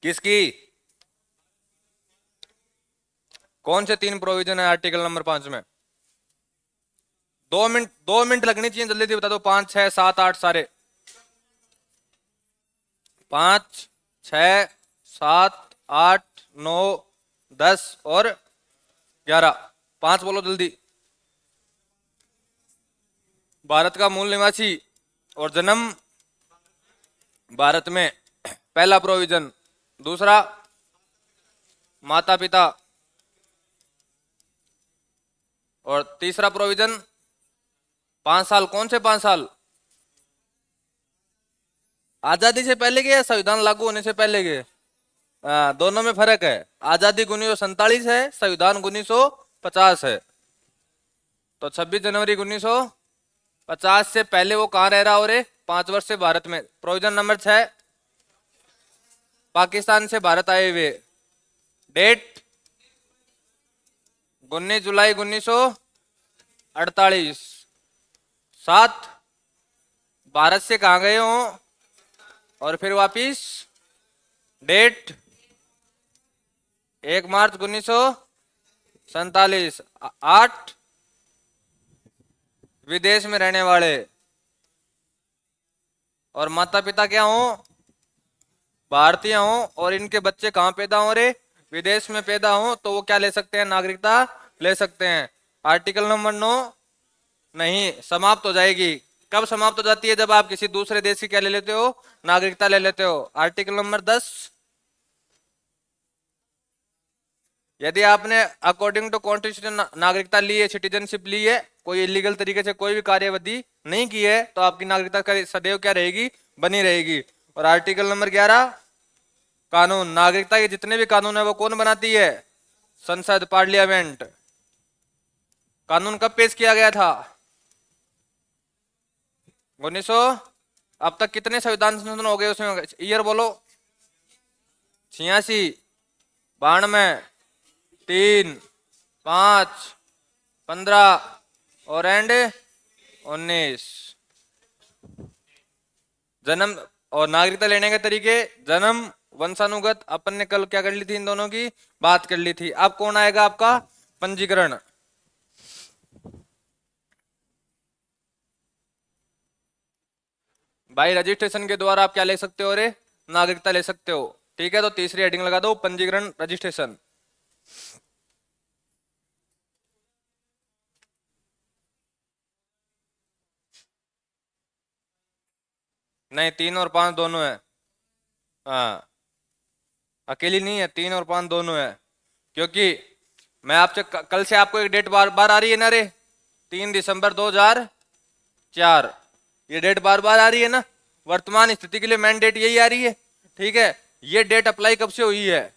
किसकी? कौन से 3 प्रोविजन है आर्टिकल नंबर 5 में? 2 मिनट लगनी चाहिए, जल्दी जल्दी बता दो। 5 6 7 8 सारे। 5 6 7 8 9 10 और 11। 5 बोलो जल्दी। भारत का मूल निवासी और जन्म भारत में, पहला प्रोविजन। दूसरा, माता पिता। और तीसरा प्रोविजन, 5 साल। कौन से 5 साल? आजादी से पहले के या संविधान लागू होने से पहले के? दोनों में फर्क है। आजादी 1947 है, संविधान 1950 है। तो 26 जनवरी 1950 से पहले वो कहाँ रह रहा हो रे? 5 वर्ष से भारत में। प्रोविजन नंबर 6, पाकिस्तान से भारत आए हुए। डेट 19 जुलाई 1948। 7, भारत से कहाँ गए हो और फिर वापिस। डेट 1 मार्च 1947। 8, विदेश में रहने वाले। और माता पिता क्या हो? भारतीय हो। और इनके बच्चे कहाँ पैदा हो रे? विदेश में पैदा हो, तो वो क्या ले सकते हैं? नागरिकता ले सकते हैं। आर्टिकल नंबर 9 नहीं, समाप्त हो जाएगी। कब समाप्त हो जाती है? जब आप किसी दूसरे देश की क्या ले लेते हो? नागरिकता ले लेते हो। आर्टिकल नंबर 10, यदि आपने अकॉर्डिंग टू कॉन्स्टिट्यूशन नागरिकता ली है, सिटीजनशिप ली है, कोई इलीगल तरीके से कोई भी कार्यविधि नहीं की है, तो आपकी नागरिकता सदैव क्या रहेगी? बनी रहेगी। और आर्टिकल नंबर 11, कानून। नागरिकता के जितने भी कानून है वो कौन बनाती है? संसद, पार्लियामेंट। कानून कब पेश किया गया था? 1900। अब तक कितने संविधान संशोधन हो गए उसमें? ईयर बोलो। 86, 92, 3, 5, 15 और एंड 19। जन्म और नागरिकता लेने के तरीके, जन्म, वंशानुगत। अपन ने कल क्या कर ली थी? इन दोनों की बात कर ली थी। अब कौन आएगा आपका? पंजीकरण। भाई रजिस्ट्रेशन के द्वारा आप क्या ले सकते हो रे? नागरिकता ले सकते हो। ठीक है, तो तीसरी हेडिंग लगा दो, पंजीकरण, रजिस्ट्रेशन। नहीं, 3 और 5 दोनों है। हाँ, अकेली नहीं है, 3 और 5 दोनों है। क्योंकि मैं आपसे कल से आपको एक डेट बार बार आ रही है ना रे? 3 दिसंबर 2004। ये डेट बार बार आ रही है ना? वर्तमान स्थिति के लिए मेन डेट यही आ रही है। ठीक है, ये डेट अप्लाई कब से हुई है?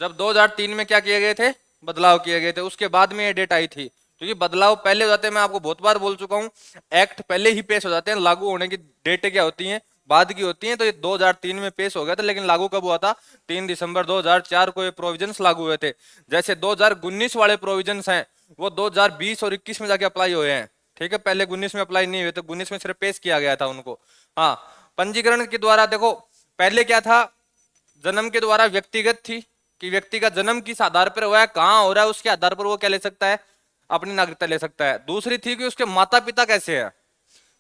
जब 2003 में क्या किए गए थे? बदलाव किए गए थे, उसके बाद में ये डेट आई थी। क्योंकि बदलाव पहले हो जाते हैं, मैं आपको बहुत बार बोल चुका हूँ। एक्ट पहले ही पेश हो जाते हैं, लागू होने की डेटें क्या होती हैं? बाद की होती हैं। तो ये 2003 में पेश हो गया था, लेकिन लागू कब हुआ था? 3 दिसंबर 2004 को ये प्रोविजंस लागू हुए थे। जैसे 2019 वाले प्रोविजंस हैं, वो 2020 और 21 में जाके अप्लाई हुए हैं। ठीक है, पहले 19 में अप्लाई नहीं हुए थे, 19 में सिर्फ पेश किया गया था उनको। हाँ, पंजीकरण के द्वारा देखो, पहले क्या था? जन्म के द्वारा व्यक्तिगत थी, कि व्यक्ति का जन्म किस आधार पर हुआ है, कहाँ हो रहा है, उसके आधार पर वो क्या ले सकता है? अपनी नागरिकता ले सकता है। दूसरी थी कि उसके माता पिता कैसे हैं,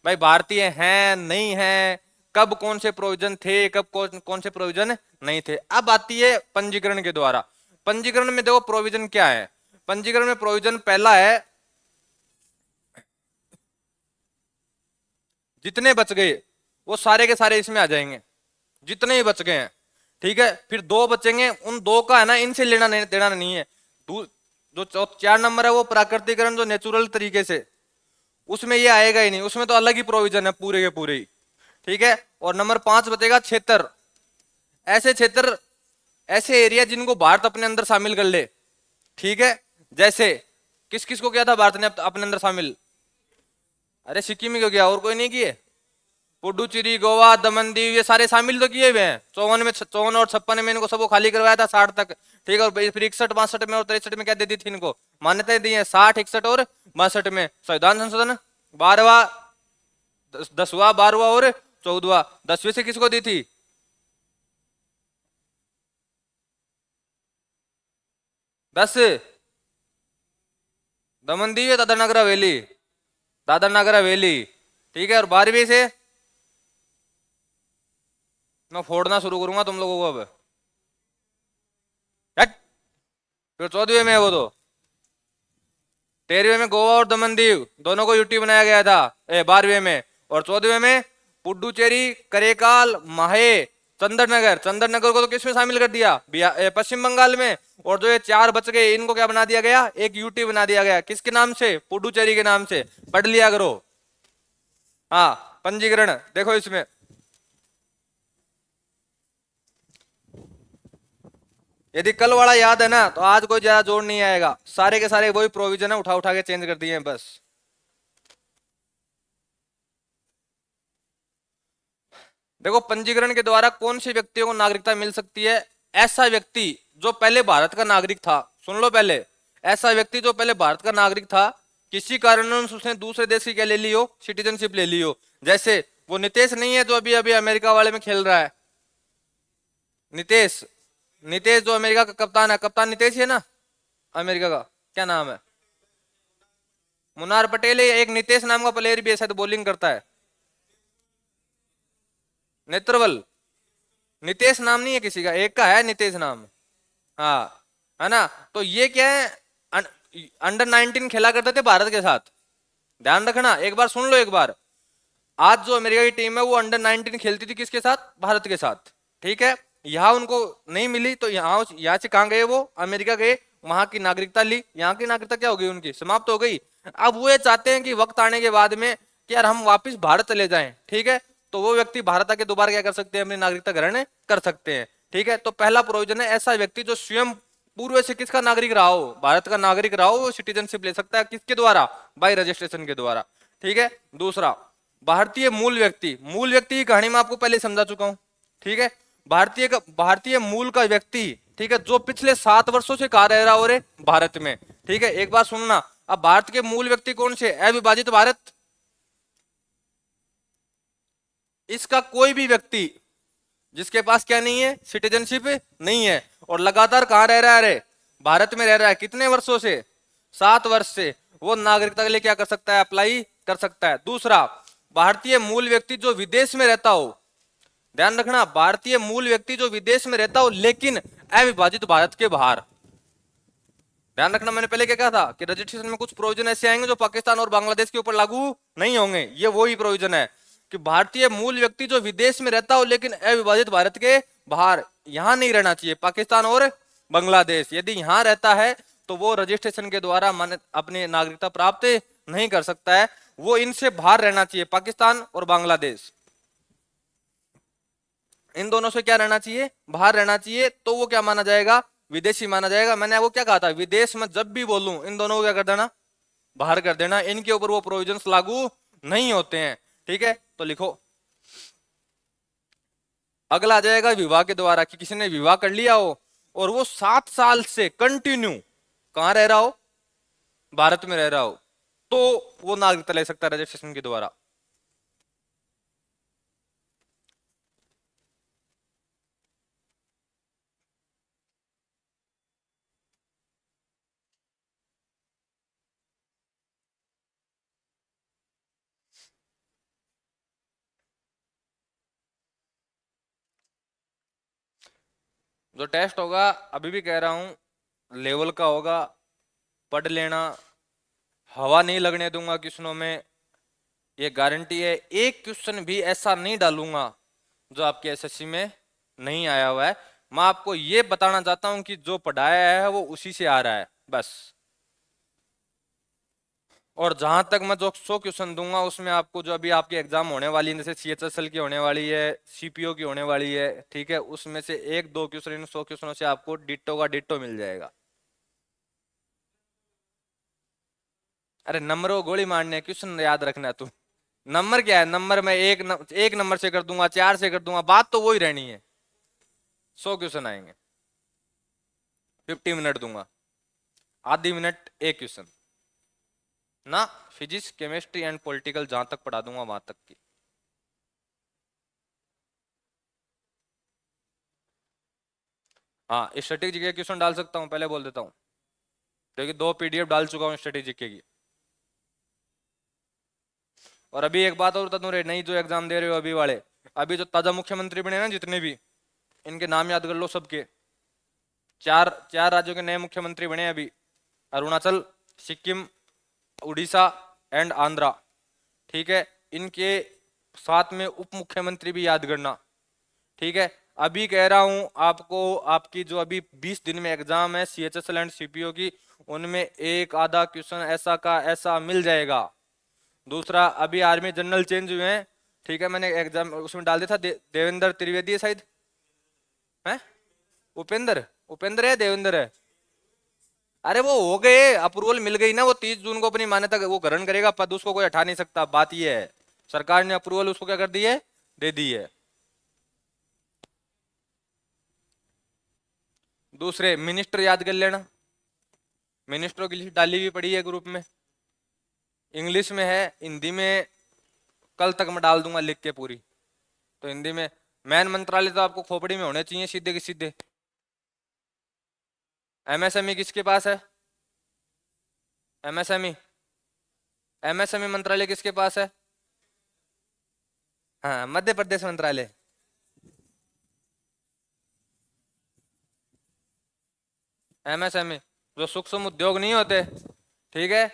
भाई भारतीय हैं नहीं हैं, कब कौन से प्रोविजन थे, कब कौन कौन से प्रोविजन नहीं थे। अब आती है पंजीकरण के द्वारा। पंजीकरण में देखो प्रोविजन क्या है। पंजीकरण में प्रोविजन पहला है, जितने बच गए वो सारे के सारे इसमें आ जाएंगे, जितने ही बच गए हैं। ठीक है, फिर 2 बचेंगे, उन 2 का है ना, इनसे लेना नहीं देना नहीं है। जो 4 नंबर है वो प्राकृतिकरण, जो नेचुरल तरीके से, उसमें ये आएगा ही नहीं, उसमें तो अलग ही प्रोविजन है पूरे के पूरे ही। ठीक है, और नंबर 5 बचेगा क्षेत्र। ऐसे क्षेत्र, ऐसे एरिया जिनको भारत अपने अंदर शामिल कर ले। ठीक है, जैसे किस किस को किया था भारत ने अपने अंदर शामिल? अरे सिक्किम ही क्यों किया, और कोई नहीं किए? पुडुचेरी, गोवा, दमन दीव, ये सारे शामिल तो किए हुए हैं। 54 और 56 में इनको सबको खाली करवाया था, 60 तक। ठीक है, और फिर 61, 62 में और 63 में क्या दे दी थी इनको? मान्यताएं दी है। 60, 61 और 62 में संविधान संशोधन। 12वां, 10वां, 12वां और 14वां। 10वीं से किसको दी थी? 10 दमन दीव या दादर नगर हवेली? दादर नगर हवेली। ठीक है, और 12वीं से मैं फोड़ना शुरू करूंगा तुम लोगों को अब। हट। फिर 14वीं में है वो तो। 13वीं में गोवा और दमन दीव दोनों को यूटी बनाया गया था, 12वीं में। और 14वीं में पुडुचेरी, करेकाल, माहे, चंद्रनगर। चंद्रनगर को तो किसमें शामिल कर दिया? पश्चिम बंगाल में। और जो ये 4 बच गए इनको क्या बना दिया गया? एक यूटी बना दिया गया। किसके नाम से? पुडुचेरी के नाम से। पढ़ लिया करो। हाँ, पंजीकरण देखो इसमें। यदि कल वाला याद है ना तो आज कोई ज्यादा जोर नहीं आएगा, सारे के सारे वही प्रोविजन है, उठा उठा के चेंज कर दिए हैं बस। देखो, पंजीकरण के द्वारा कौन से व्यक्तियों को नागरिकता मिल सकती है? ऐसा व्यक्ति जो पहले भारत का नागरिक था। सुन लो पहले। ऐसा व्यक्ति जो पहले भारत का नागरिक था, किसी कारणवश उसने दूसरे देश की क्या ले ली हो? सिटीजनशिप ले ली हो। जैसे वो नितेश नहीं है जो अभी अभी अमेरिका वाले में खेल रहा है? नितेश। नितेश जो अमेरिका का कप्तान है, कप्तान नितेश ही है ना अमेरिका का? क्या नाम है? मुनार पटेल है। एक नितेश नाम का प्लेयर भी है शायद, बॉलिंग करता है। नेत्रवल। नितेश नाम नहीं है किसी का, एक का है नितेश नाम। हाँ, है ना? तो ये क्या है? अंडर 19 खेला करते थे भारत के साथ। ध्यान रखना, एक बार सुन लो एक बार। आज जो अमेरिका की टीम है वो अंडर 19 खेलती थी किसके साथ? भारत के साथ। ठीक है। यहाँ उनको नहीं मिली तो यहाँ से कहाँ गए? वो अमेरिका गए, वहां की नागरिकता ली। यहाँ की नागरिकता क्या हो गई? उनकी समाप्त हो गई। अब वो ये चाहते हैं कि वक्त आने के बाद में कि यार हम वापिस भारत चले जाएं। ठीक है, तो वो व्यक्ति भारत आके दोबारा क्या कर सकते हैं? अपनी नागरिकता ग्रहण कर सकते हैं। ठीक है, तो पहला प्रोविजन है, ऐसा व्यक्ति जो स्वयं पूर्व से किसका नागरिक रहा हो? भारत का नागरिक रहा हो, वो सिटीजनशिप ले सकता है। किसके द्वारा? बाय रजिस्ट्रेशन के द्वारा। ठीक है। दूसरा, भारतीय मूल व्यक्ति। मूल व्यक्ति की कहानी मैं आपको पहले समझा चुका हूं। ठीक है। भारतीय मूल का व्यक्ति, ठीक है, जो पिछले 7 वर्षों से कहा रह रहा हो रे भारत में। ठीक है, एक बात सुनना। अब भारत के मूल व्यक्ति कौन से? अविभाजित भारत। इसका कोई भी व्यक्ति जिसके पास क्या नहीं है? सिटीजनशिप नहीं है, और लगातार कहां रह रहा है रे? भारत में रह रहा है। कितने वर्षों से? 7 वर्ष से। वो नागरिकता के लिए क्या कर सकता है? अप्लाई कर सकता है। दूसरा, भारतीय मूल व्यक्ति जो विदेश में रहता हो। ध्यान रखना, भारतीय मूल व्यक्ति जो विदेश में रहता हो लेकिन अविभाजित भारत के बाहर। ध्यान रखना, मैंने पहले क्या कहा था कि रजिस्ट्रेशन में कुछ प्रोविजन ऐसे आएंगे जो पाकिस्तान और बांग्लादेश के ऊपर लागू नहीं होंगे। ये वही प्रोविजन है कि भारतीय मूल व्यक्ति जो विदेश में रहता हो लेकिन अविभाजित भारत के बाहर, यहां नहीं रहना चाहिए, पाकिस्तान और बांग्लादेश। यदि यहां रहता है तो वो रजिस्ट्रेशन के द्वारा अपनी नागरिकता प्राप्त नहीं कर सकता है। वो इनसे बाहर रहना चाहिए, पाकिस्तान और बांग्लादेश। इन दोनों से क्या रहना चाहिए? बाहर रहना चाहिए। तो वो क्या माना जाएगा? विदेशी माना जाएगा। मैंने आपको क्या कहा था? विदेश में जब भी बोलूं इन दोनों को क्या कर देना? बाहर कर देना। इनके ऊपर वो प्रोविजंस लागू नहीं होते हैं। ठीक है, तो लिखो। अगला आ जाएगा विवाह के द्वारा, कि किसी ने विवाह कर लिया हो और वो 7 साल से कंटिन्यू कहां रह रहा हो? भारत में रह रहा हो, तो वो नागरिकता ले सकता है रजिस्ट्रेशन के द्वारा। जो टेस्ट होगा, अभी भी कह रहा हूं, लेवल का होगा। पढ़ लेना। हवा नहीं लगने दूंगा क्वेश्चनों में, ये गारंटी है। एक क्वेश्चन भी ऐसा नहीं डालूंगा जो आपके एसएससी में नहीं आया हुआ है। मैं आपको ये बताना चाहता हूं कि जो पढ़ाया है वो उसी से आ रहा है बस। और जहां तक मैं जो 100 क्वेश्चन दूंगा उसमें आपको जो अभी आपकी एग्जाम होने वाली है, जैसे सीएचएसएल की होने वाली है, सीपीओ की होने वाली है, ठीक है, उसमें से 1-2 क्वेश्चन इन 100 क्वेश्चनों से आपको डिट्टो का डिट्टो मिल जाएगा। अरे नंबर को गोली मारने, क्वेश्चन याद रखना है तू। नंबर क्या है? नंबर में एक नंबर से कर दूंगा, 4 से कर दूंगा, बात तो वही रहनी है। 100 क्वेश्चन आएंगे। 50 मिनट दूंगा, आधी मिनट एक क्वेश्चन ना। फिजिक्स, केमिस्ट्री एंड पॉलिटिकल जहां तक पढ़ा दूंगा वहां तक की। हाँ, स्टैटिक जीके क्वेश्चन डाल सकता हूँ, पहले बोल देता हूँ। क्योंकि 2 PDF डाल चुका हूँ स्ट्रेटेजिक की। और अभी एक बात और बता दूं रे, नई जो एग्जाम दे रहे हो अभी वाले, अभी जो ताजा मुख्यमंत्री बने ना जितने भी, इनके नाम याद कर लो सबके। चार चार राज्यों के नए मुख्यमंत्री बने अभी, अरुणाचल, सिक्किम, उड़ीसा एंड आंध्रा। ठीक है, इनके साथ में उप मुख्यमंत्री भी याद करना। ठीक है, अभी कह रहा हूं आपको, आपकी जो अभी 20 दिन में एग्जाम है CHSL एंड CPO की, उनमें एक आधा क्वेश्चन ऐसा का ऐसा मिल जाएगा। दूसरा, अभी आर्मी जनरल चेंज हुए हैं। ठीक है, मैंने एग्जाम उसमें डाल दिया था, देवेंद्र त्रिवेदी है शायद, है उपेंद्र, उपेंद्र है देवेंद्र है। अरे वो हो गए, अप्रूवल मिल गई ना, वो 30 जून को अपनी मान्यता वो ग्रहण करेगा, पद उसको कोई हटा नहीं सकता। बात ये है, सरकार ने अप्रूवल उसको क्या कर दी है, दे दी है। दूसरे मिनिस्टर याद कर लेना, मिनिस्टरों की लिस्ट डाली हुई पड़ी है ग्रुप में, इंग्लिश में है, हिंदी में कल तक मैं डाल दूंगा लिख के पूरी। तो हिंदी में मैन मंत्रालय तो आपको खोपड़ी में होने चाहिए सीधे के सीधे। MSME किसके पास है, MSME, MSME मंत्रालय किसके पास है, हाँ मध्य प्रदेश मंत्रालय। MSME जो सूक्ष्म उद्योग नहीं होते, ठीक है,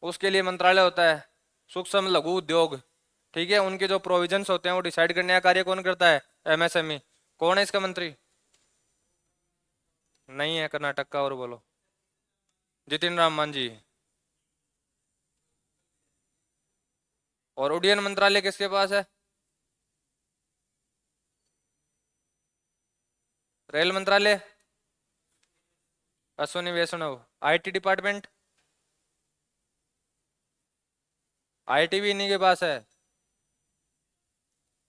उसके लिए मंत्रालय होता है, सूक्ष्म लघु उद्योग। ठीक है, उनके जो प्रोविजंस होते हैं वो डिसाइड करने का कार्य कौन करता है, MSME। कौन है इसका मंत्री, नहीं है कर्नाटक का, और बोलो, जितिन राम मांझी। और उड्डयन मंत्रालय किसके पास है, रेल मंत्रालय, अश्विनी वैष्णव। IT डिपार्टमेंट, IT भी इन्हीं के पास है।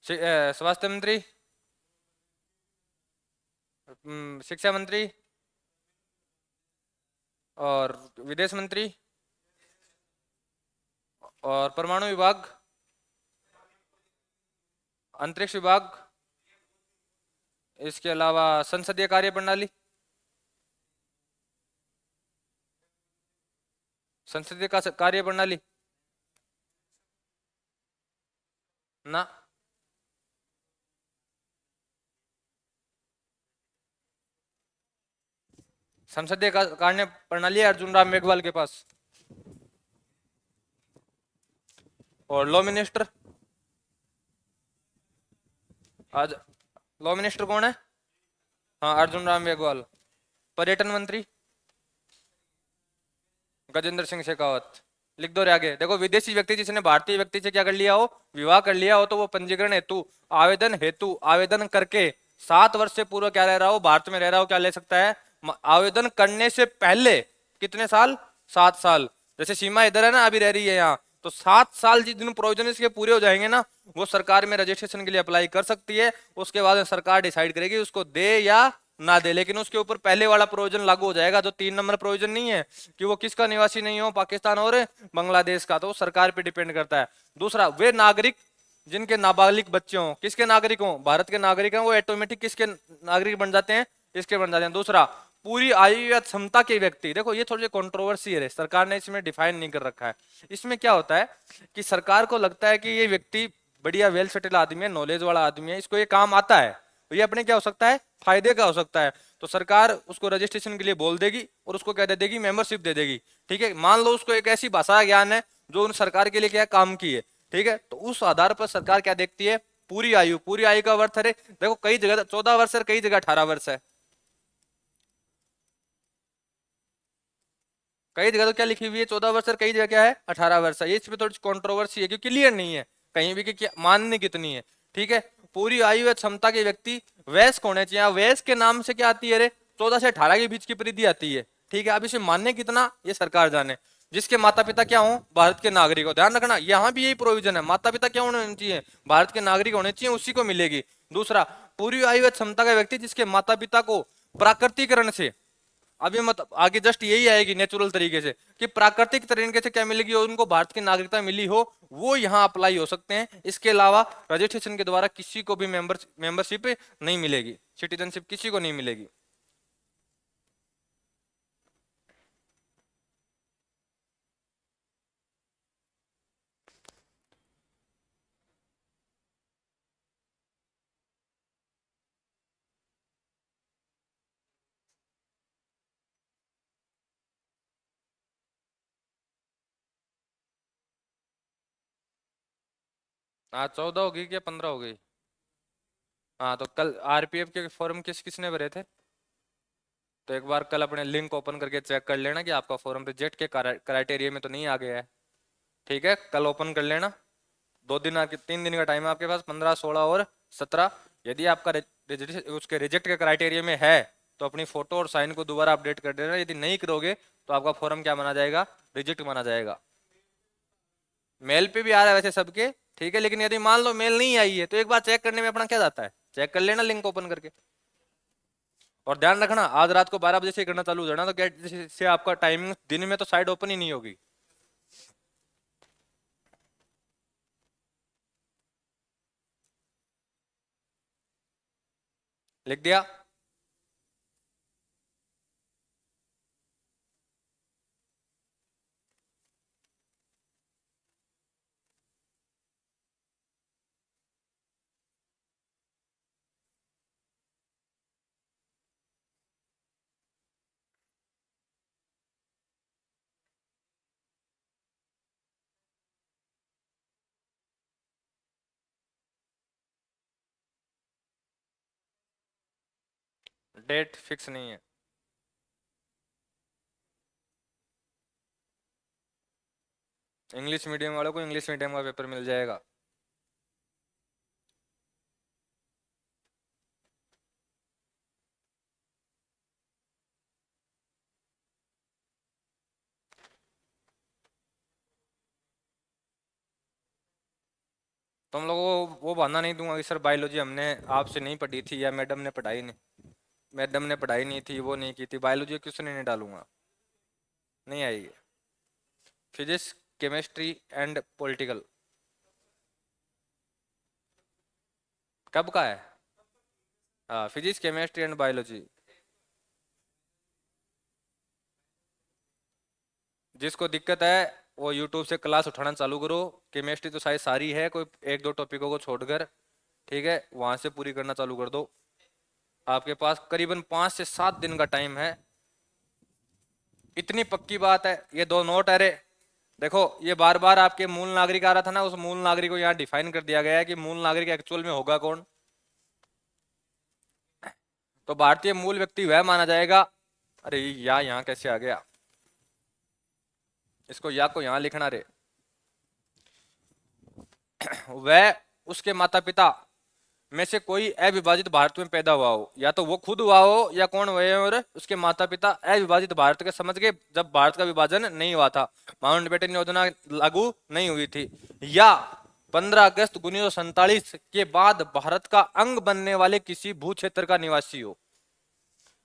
स्वास्थ्य मंत्री, शिक्षा मंत्री, और विदेश मंत्री, और परमाणु विभाग, अंतरिक्ष विभाग, इसके अलावा संसदीय कार्य प्रणाली, संसदीय कार्य प्रणाली ना, संसदीय कार्य प्रणाली है अर्जुन राम मेघवाल के पास। और लॉ मिनिस्टर, आज लॉ मिनिस्टर कौन है, हाँ अर्जुन राम मेघवाल। पर्यटन मंत्री गजेंद्र सिंह शेखावत। लिख दो रे आगे, देखो विदेशी व्यक्ति जिसने भारतीय व्यक्ति से क्या कर लिया हो, विवाह कर लिया हो, तो वो पंजीकरण हेतु आवेदन करके 7 वर्ष से पूर्व क्या रह रहा हो, भारत में रह रहा हो, क्या ले सकता है, आवेदन करने से पहले कितने साल, 7 साल। जैसे सीमा इधर है ना, अभी रह रही है यहाँ, तो 7 साल जिस दिन प्रोविजन इसके पूरे हो जाएंगे ना, वो सरकार में रजिस्ट्रेशन के लिए अप्लाई कर सकती है। उसके बाद सरकार डिसाइड करेगी उसको दे या ना दे, लेकिन उसके ऊपर पहले वाला प्रोविजन लागू हो जाएगा, जो 3 नंबर प्रोविजन नहीं है कि वो किसका निवासी नहीं हो, पाकिस्तान और बांग्लादेश का, तो वो सरकार पे डिपेंड करता है। दूसरा, वे नागरिक जिनके नाबालिग बच्चे हों, किसके नागरिक हों, भारत के नागरिक हैं, वो ऑटोमेटिक किसके नागरिक बन जाते हैं, इसके बन जाते हैं। दूसरा, पूरी आयु या क्षमता के व्यक्ति, देखो ये थोड़ी कंट्रोवर्सी है, सरकार ने इसमें डिफाइन नहीं कर रखा है। इसमें क्या होता है कि सरकार को लगता है कि ये व्यक्ति बढ़िया वेल सेटल आदमी है, नॉलेज वाला आदमी है, इसको ये काम आता है, तो ये अपने क्या हो सकता है, फायदे का हो सकता है, तो सरकार उसको रजिस्ट्रेशन के लिए बोल देगी और उसको क्या दे देगी, मेंबरशिप दे देगी। ठीक है, मान लो उसको एक ऐसी भाषा ज्ञान है जो उन सरकार के लिए क्या काम की है, ठीक है, तो उस आधार पर सरकार क्या देखती है, पूरी आयु, पूरी आयु का अर्थ है, देखो कई जगह 14 वर्ष है, कई जगह 18 वर्ष है, कई जगह तो क्या लिखी हुई है 14 वर्ष और कई जगह क्या है 18 वर्ष है। ये इसमें थोड़ी कंट्रोवर्सी है क्योंकि क्लियर नहीं है कहीं भी कि क्या मानने कितनी है। ठीक है, पूरी आयु या क्षमता के व्यक्ति वयस्क होने चाहिए, वयस्क के नाम से क्या आती है रे, 14 से 18 के बीच की परिधि आती है। ठीक है, अब इसे मानने कितना ये सरकार जाने। जिसके माता पिता क्या हो, भारत के नागरिक हो, ध्यान रखना यहाँ भी यही प्रोविजन है, माता पिता क्या होने चाहिए, भारत के नागरिक होने चाहिए, उसी को मिलेगी। दूसरा, पूरी आयु या क्षमता का व्यक्ति जिसके माता पिता को प्राकृतिकरण से, अभी मत आगे जस्ट यही आएगी नेचुरल तरीके से, कि प्राकृतिक तरीके से क्या मिलेगी और उनको भारत की नागरिकता मिली हो, वो यहाँ अप्लाई हो सकते हैं। इसके अलावा रजिस्ट्रेशन के द्वारा किसी को भी मेंबरशिप नहीं मिलेगी, सिटीजनशिप किसी को नहीं मिलेगी। आज 14 होगी क्या 15 हो गई? हाँ तो कल आरपीएफ के फॉर्म किस किसने भरे थे? तो एक बार कल अपने लिंक ओपन करके चेक कर लेना कि आपका फॉर्म रिजेक्ट के क्राइटेरिया में तो नहीं आ गया है। ठीक है, कल ओपन कर लेना। 2 दिन आपके 3 दिन का टाइम है आपके पास, 15, 16 और 17। यदि आपका उसके रिजेक्ट के क्राइटेरिया में है तो अपनी फोटो और साइन को दोबारा अपडेट कर देना। यदि नहीं करोगे तो आपका फॉर्म क्या माना जाएगा? रिजेक्ट माना जाएगा। मेल पे भी आ रहा है वैसे सबके। ठीक है, लेकिन यदि मान लो मेल नहीं आई है तो एक बार चेक करने में अपना क्या जाता है, चेक कर लेना लिंक ओपन करके। और ध्यान रखना, आज रात को 12 बजे से करना चालू हो जाना, तो गेट से आपका टाइमिंग दिन में तो साइड ओपन ही नहीं होगी। लिख दिया? डेट फिक्स नहीं है। इंग्लिश मीडियम वालों को इंग्लिश मीडियम का पेपर मिल जाएगा। तुम लोगों को वो बहाना नहीं दूंगा कि सर बायोलॉजी हमने आपसे नहीं पढ़ी थी या मैडम ने पढ़ाई नहीं, मैडम ने पढ़ाई नहीं थी, वो नहीं की थी, बायोलॉजी क्वेश्चन नहीं डालूंगा। नहीं आएगी। फिजिक्स, केमिस्ट्री एंड पॉलिटिकल कब का है? हाँ, फिजिक्स, केमिस्ट्री एंड बायोलॉजी। जिसको दिक्कत है वो यूट्यूब से क्लास उठाना चालू करो। केमिस्ट्री तो शायद सारी है, कोई एक दो टॉपिकों को छोड़कर। ठीक है, वहां से पूरी करना चालू कर दो। आपके पास करीबन 5 से 7 दिन का टाइम है। इतनी पक्की बात है, ये 2 नोट है रे। देखो, ये बार बार आपके मूल नागरिक आ रहा था ना, उस मूल नागरिक को यहाँ डिफाइन कर दिया गया है कि मूल नागरिक एक्चुअल में होगा कौन। तो भारतीय मूल व्यक्ति वह माना जाएगा। अरे या यहाँ कैसे आ गया? इसको या को यहाँ लिखना रे। वह उसके माता पिता में से कोई अविभाजित भारत में पैदा हुआ हो, या तो वो खुद हुआ हो या कौन हुए और उसके माता पिता अविभाजित भारत के समझ के जब भारत का विभाजन नहीं हुआ था, माउंटबेटन योजना लागू नहीं हुई थी, या 15 अगस्त 1947 के बाद भारत का अंग बनने वाले किसी भू क्षेत्र का निवासी हो।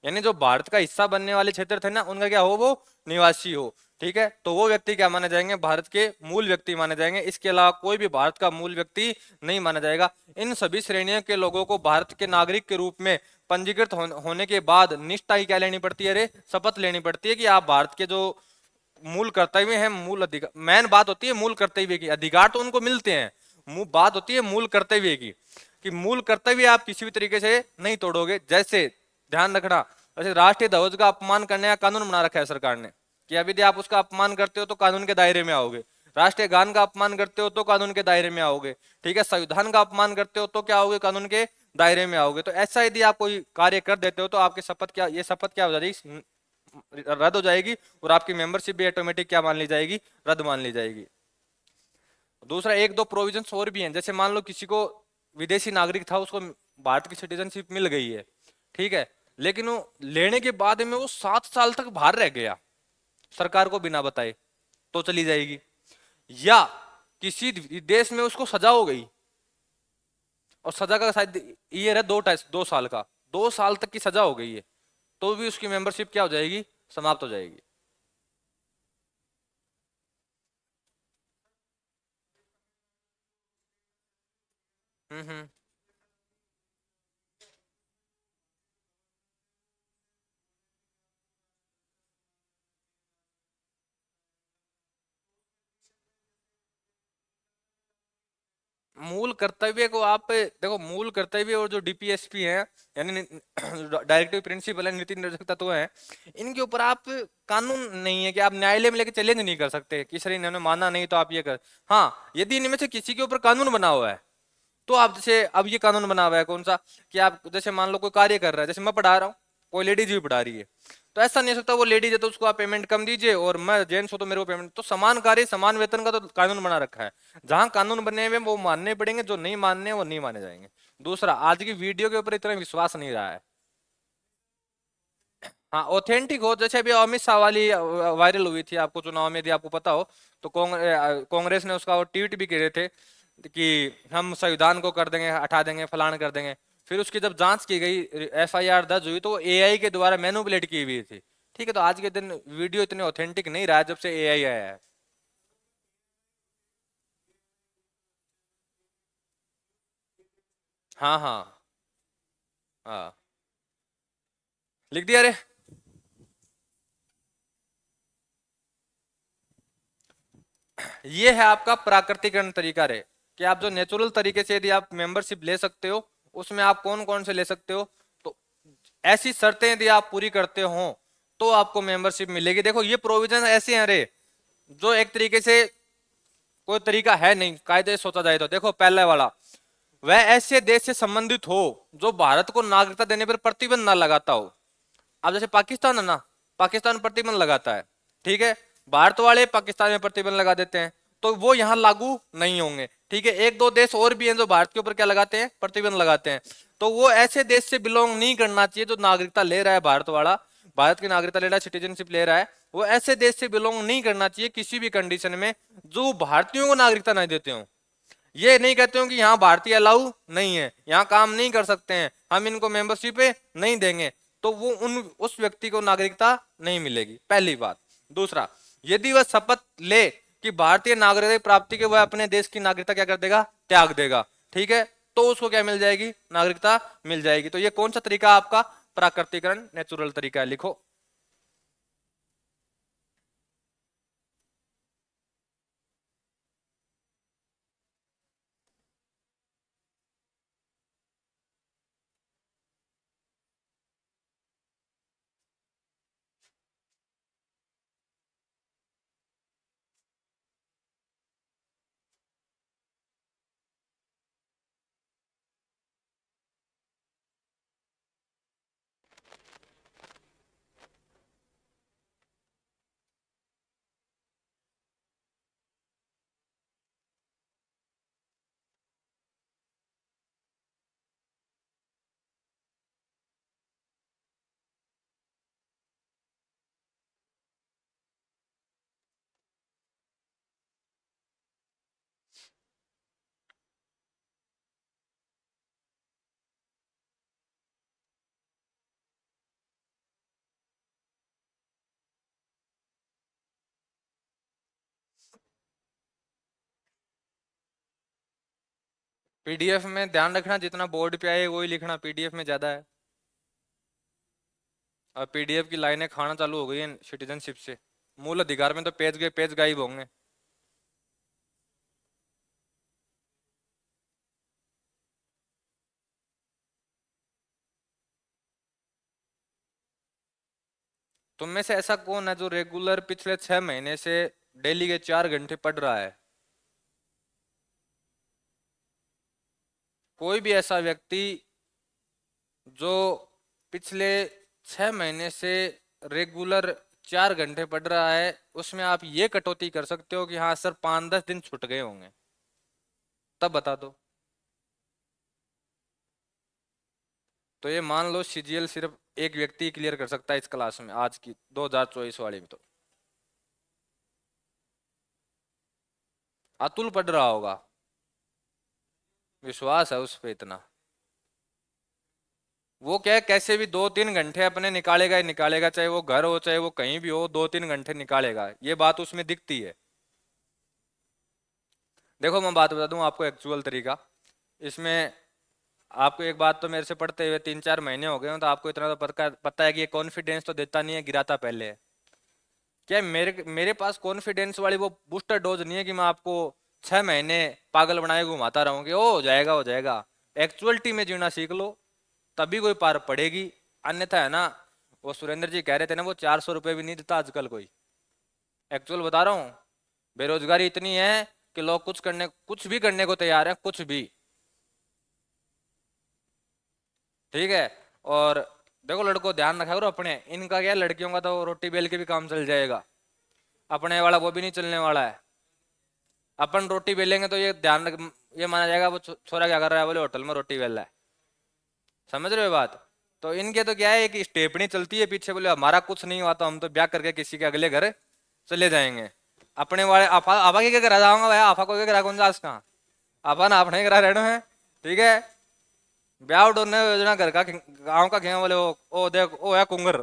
यानी जो भारत का हिस्सा बनने वाले क्षेत्र थे ना, उनका क्या हो, वो निवासी हो। ठीक है, तो वो व्यक्ति क्या माने जाएंगे? भारत के मूल व्यक्ति माने जाएंगे। इसके अलावा कोई भी भारत का मूल व्यक्ति नहीं माना जाएगा। इन सभी श्रेणियों के लोगों को भारत के नागरिक के रूप में पंजीकृत होने के बाद निष्ठा ही क्या लेनी पड़ती है रे? शपथ लेनी पड़ती है कि आप भारत के जो मूल कर्तव्य है, मूल अधिकार, मेन बात होती है मूल कर्तव्य की। अधिकार तो उनको मिलते हैं, बात होती है मूल कर्तव्य की, कि मूल कर्तव्य आप किसी भी तरीके से नहीं तोड़ोगे। जैसे ध्यान रखना, जैसे राष्ट्रीय ध्वज का अपमान करने का कानून बना रखा है सरकार ने, कि अभी यदि आप उसका अपमान करते हो तो कानून के दायरे में आओगे। राष्ट्रीय गान का अपमान करते हो तो कानून के दायरे में आओगे। ठीक है, संविधान का अपमान करते हो तो क्या आओगे? कानून के दायरे में आओगे। तो ऐसा यदि आप कोई कार्य कर देते हो तो आपकी शपथ क्या, ये शपथ क्या हो जाएगी? रद्द हो जाएगी, और आपकी मेंबरशिप भी ऑटोमेटिक क्या मान ली जाएगी? रद्द मान ली जाएगी। दूसरा, एक दो प्रोविजंस और भी हैं। जैसे मान लो किसी को विदेशी नागरिक था, उसको भारत की सिटीजनशिप मिल गई है, ठीक है, लेकिन वो लेने के बाद में वो 7 साल तक बाहर रह गया सरकार को बिना बताए, तो चली जाएगी। या किसी देश में उसको सजा हो गई, और सजा का शायद ईयर है 2 साल का, 2 साल तक की सजा हो गई है, तो भी उसकी मेंबरशिप क्या हो जाएगी? समाप्त हो जाएगी। हम्म। मूल कर्तव्य को आप देखो, मूल कर्तव्य और जो डीपीएसपी है, यानी डायरेक्टिव प्रिंसिपल है, नीति निर्देशक तत्व है, इनके ऊपर आप कानून नहीं है कि आप न्यायालय में लेके चैलेंज नहीं कर सकते कि सर इन्होंने माना नहीं तो आप ये कर। हाँ, यदि इनमें से किसी के ऊपर कानून बना हुआ है तो आप जैसे अब ये कानून बना हुआ है कौन सा, कि आप जैसे मान लो कोई कार्य कर रहा है, जैसे मैं पढ़ा रहा हूँ, कोई लेडीज भी पढ़ा रही है, तो ऐसा नहीं हो सकता वो लेडीज है तो उसको आप पेमेंट कम दीजिए और मैं जेंट्स हूं तो मेरे को पेमेंट, तो समान कार्य समान वेतन का तो कानून बना रखा है। जहां कानून बने हुए हैं वो मानने पड़ेंगे, जो नहीं मानने हैं वो नहीं माने जाएंगे। दूसरा, आज की वीडियो के ऊपर इतना विश्वास नहीं रहा है। हाँ, ऑथेंटिक हो, जैसे अभी अमित शाह वाली वायरल हुई थी, आपको चुनाव में यदि आपको पता हो तो कांग्रेस ने उसका ट्वीट भी करे थे कि हम संविधान को कर देंगे, हटा देंगे, फलान कर देंगे। फिर उसकी जब जांच की गई, एफआईआर दर्ज हुई, तो वो एआई के द्वारा मैनिपुलेट की हुई थी। ठीक है, तो आज के दिन वीडियो इतने ऑथेंटिक नहीं रहा है जब से एआई आया है। हाँ हाँ हाँ, लिख दिया रे। ये है आपका प्राकृतिकरण तरीका रे, कि आप जो नेचुरल तरीके से यदि आप मेंबरशिप ले सकते हो, उसमें आप कौन कौन से ले सकते हो, तो ऐसी शर्तें यदि आप पूरी करते हो तो आपको मेंबरशिप मिलेगी। देखो ये प्रोविजन ऐसे हैं रे, जो एक तरीके से कोई तरीका है नहीं कायदे से सोचा जाए तो। देखो पहले वाला, वह ऐसे देश से संबंधित हो जो भारत को नागरिकता देने पर प्रतिबंध ना लगाता हो। अब जैसे पाकिस्तान है ना, पाकिस्तान प्रतिबंध लगाता है, ठीक है, भारत वाले पाकिस्तान में प्रतिबंध लगा देते हैं, तो वो यहाँ लागू नहीं होंगे। ठीक है, एक दो देश और भी हैं जो भारत के ऊपर क्या लगाते हैं, प्रतिबंध लगाते हैं, तो वो ऐसे देश से बिलोंग नहीं करना चाहिए जो नागरिकता ले रहा है भारत वाला, भारत की नागरिकता ले रहा है, सिटीजनशिप ले रहा है, वो ऐसे देश से बिलोंग नहीं करना चाहिए किसी भी कंडीशन में जो भारतीयों को नागरिकता नहीं देते हो। ये नहीं कहते हो कि यहाँ भारतीय अलाउ नहीं है, यहाँ काम नहीं कर सकते हैं, हम इनको मेंबरशिप नहीं देंगे, तो वो उन उस व्यक्ति को नागरिकता नहीं मिलेगी, पहली बात। दूसरा, यदि वह शपथ ले कि भारतीय नागरिकता प्राप्ति के वह अपने देश की नागरिकता क्या कर देगा, त्याग देगा, ठीक है, तो उसको क्या मिल जाएगी, नागरिकता मिल जाएगी। तो ये कौन सा तरीका आपका प्राकृतिकरण, नेचुरल तरीका है, लिखो। पीडीएफ में ध्यान रखना, जितना बोर्ड पे आए वही लिखना, पीडीएफ में ज्यादा है। और पीडीएफ की लाइनें खाना चालू हो गई है सिटीजनशिप से, मूल अधिकार में तो पेज गए, पेज गायब होंगे। तुम में से ऐसा कौन है जो रेगुलर पिछले 6 महीने से डेली के 4 घंटे पढ़ रहा है? कोई भी ऐसा व्यक्ति जो पिछले 6 महीने से रेगुलर 4 घंटे पढ़ रहा है, उसमें आप ये कटौती कर सकते हो कि हाँ सर 5-10 दिन छूट गए होंगे, तब बता दो। तो ये मान लो सीजीएल सिर्फ एक व्यक्ति क्लियर कर सकता है इस क्लास में, आज की 2024 वाली में। तो अतुल पढ़ रहा होगा, विश्वास है उस पे इतना। वो क्या है, कैसे भी 2-3 घंटे अपने निकालेगा ही निकालेगा, चाहे वो घर हो चाहे वो कहीं भी हो, 2-3 घंटे निकालेगा, ये बात उसमें दिखती है। देखो मैं बात बता दूं आपको, एक्चुअल तरीका इसमें, आपको एक बात तो मेरे से पढ़ते हुए 3-4 महीने हो गए हो, तो आपको इतना तो पता पता है कि ये कॉन्फिडेंस तो देता नहीं है, गिराता पहले है। क्या है, मेरे मेरे पास कॉन्फिडेंस वाली वो बूस्टर डोज नहीं है कि मैं आपको 6 महीने पागल बनाए घुमाता रहूंगे, ओ हो जाएगा हो जाएगा। एक्चुअलिटी में जीना सीख लो, तभी कोई पार पड़ेगी। अन्यथा है ना, वो सुरेंद्र जी कह रहे थे ना, वो 400 रुपये भी नहीं देता आजकल कोई। एक्चुअल बता रहा हूँ, बेरोजगारी इतनी है कि लोग कुछ भी करने को तैयार है, कुछ भी। ठीक है। और देखो लड़कों, ध्यान रखा करो अपने, इनका क्या है, लड़कियों का तो रोटी बेल के भी काम चल जाएगा, अपने वाला वो भी नहीं चलने वाला है। अपन रोटी बेलेंगे तो ये ध्यान रख, ये माना जाएगा वो छोरा क्या कर रहा है, बोले होटल में रोटी बेल रहा है। समझ रहे हो बात? तो इनके तो क्या है कि स्टेपनी चलती है पीछे, बोले हमारा कुछ नहीं हुआ तो हम तो ब्याह करके किसी के अगले घर चले जाएंगे। अपने वाले आपा आपा के घर जाऊंगा भाई, आपा को घर कौन जास कहाँ, आपा ना अपने घर रहना है। ठीक है। ब्याह डोने योजना घर का गाँव का खेल बोले ओ देख ओ है कुंगर।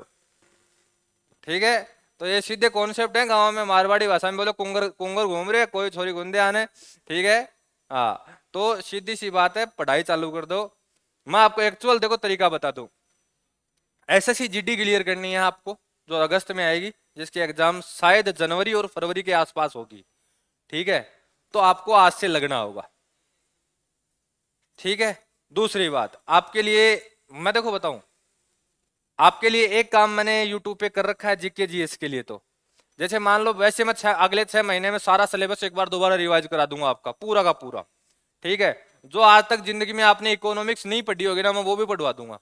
ठीक है। तो ये सीधे कॉन्सेप्ट है गांव में, मारवाड़ी भाषा में बोले कुंगर कुंगर घूम रहे, कोई छोरी गुंदे आने। ठीक है। हाँ, तो सीधी सी बात है, पढ़ाई चालू कर दो। मैं आपको एक्चुअल देखो तरीका बता दूं। एसएससी जीडी क्लियर करनी है आपको, जो अगस्त में आएगी, जिसकी एग्जाम शायद जनवरी और फरवरी के आसपास होगी। ठीक है। तो आपको आज से लगना होगा। ठीक है। दूसरी बात आपके लिए, मैं देखो बताऊं, आपके लिए एक काम मैंने यूट्यूब पे कर रखा है जीके जीएस के लिए। तो जैसे मान लो, वैसे मैं अगले 6 महीने में सारा सिलेबस एक बार दोबारा रिवाइज करा दूंगा आपका पूरा का पूरा। ठीक है। जो आज तक जिंदगी में आपने इकोनॉमिक्स नहीं पढ़ी होगी ना, मैं वो भी पढ़वा दूंगा।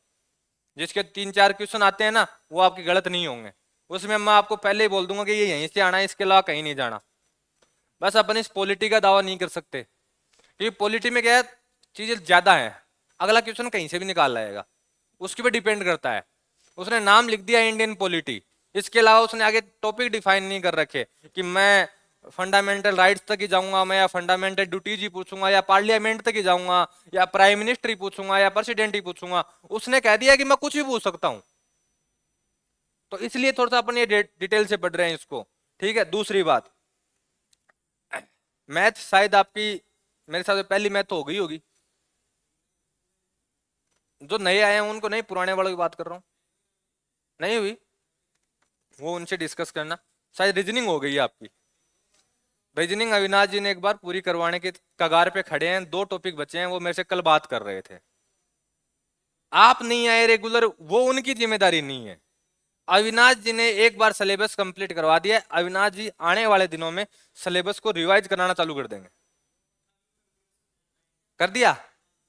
जिसके 3-4 क्वेश्चन आते हैं ना, वो आपके गलत नहीं होंगे। उसमें मैं आपको पहले ही बोल दूंगा कि ये यहीं से आना है, इसके अलावा कहीं नहीं जाना। बस अपन इस पॉलिटी का दावा नहीं कर सकते, क्योंकि पॉलिटी में क्या है, चीजें ज्यादा है। अगला क्वेश्चन कहीं से भी निकाल लाएगा, उसके पे डिपेंड करता है। उसने नाम लिख दिया इंडियन पॉलिटी, इसके अलावा उसने आगे टॉपिक डिफाइन नहीं कर रखे कि मैं फंडामेंटल राइट्स तक ही जाऊंगा, मैं या फंडामेंटल ड्यूटीज ही पूछूंगा, या पार्लियामेंट तक ही जाऊंगा, या प्राइम मिनिस्टर ही पूछूंगा, या प्रेसिडेंट ही पूछूंगा। उसने कह दिया कि मैं कुछ भी पूछ सकता हूं। तो इसलिए थोड़ा सा अपन ये डिटेल से पढ़ रहे हैं इसको। ठीक है। दूसरी बात, मैथ शायद आपकी, मेरे साथ पहली मैथ तो हो गई होगी। जो नए आए हैं उनको नहीं, पुराने वालों की बात कर रहा हूं। नहीं हुई, वो उनसे डिस्कस करना। शायद रीजनिंग हो गई है आपकी। रीजनिंग अविनाश जी ने एक बार पूरी करवाने के कगार पे खड़े हैं, 2 टॉपिक बचे हैं, वो मेरे से कल बात कर रहे थे। आप नहीं आए रेगुलर, वो उनकी जिम्मेदारी नहीं है। अविनाश जी ने एक बार सिलेबस कंप्लीट करवा दिया है, अविनाश जी आने वाले दिनों में सिलेबस को रिवाइज कराना चालू कर देंगे। कर दिया।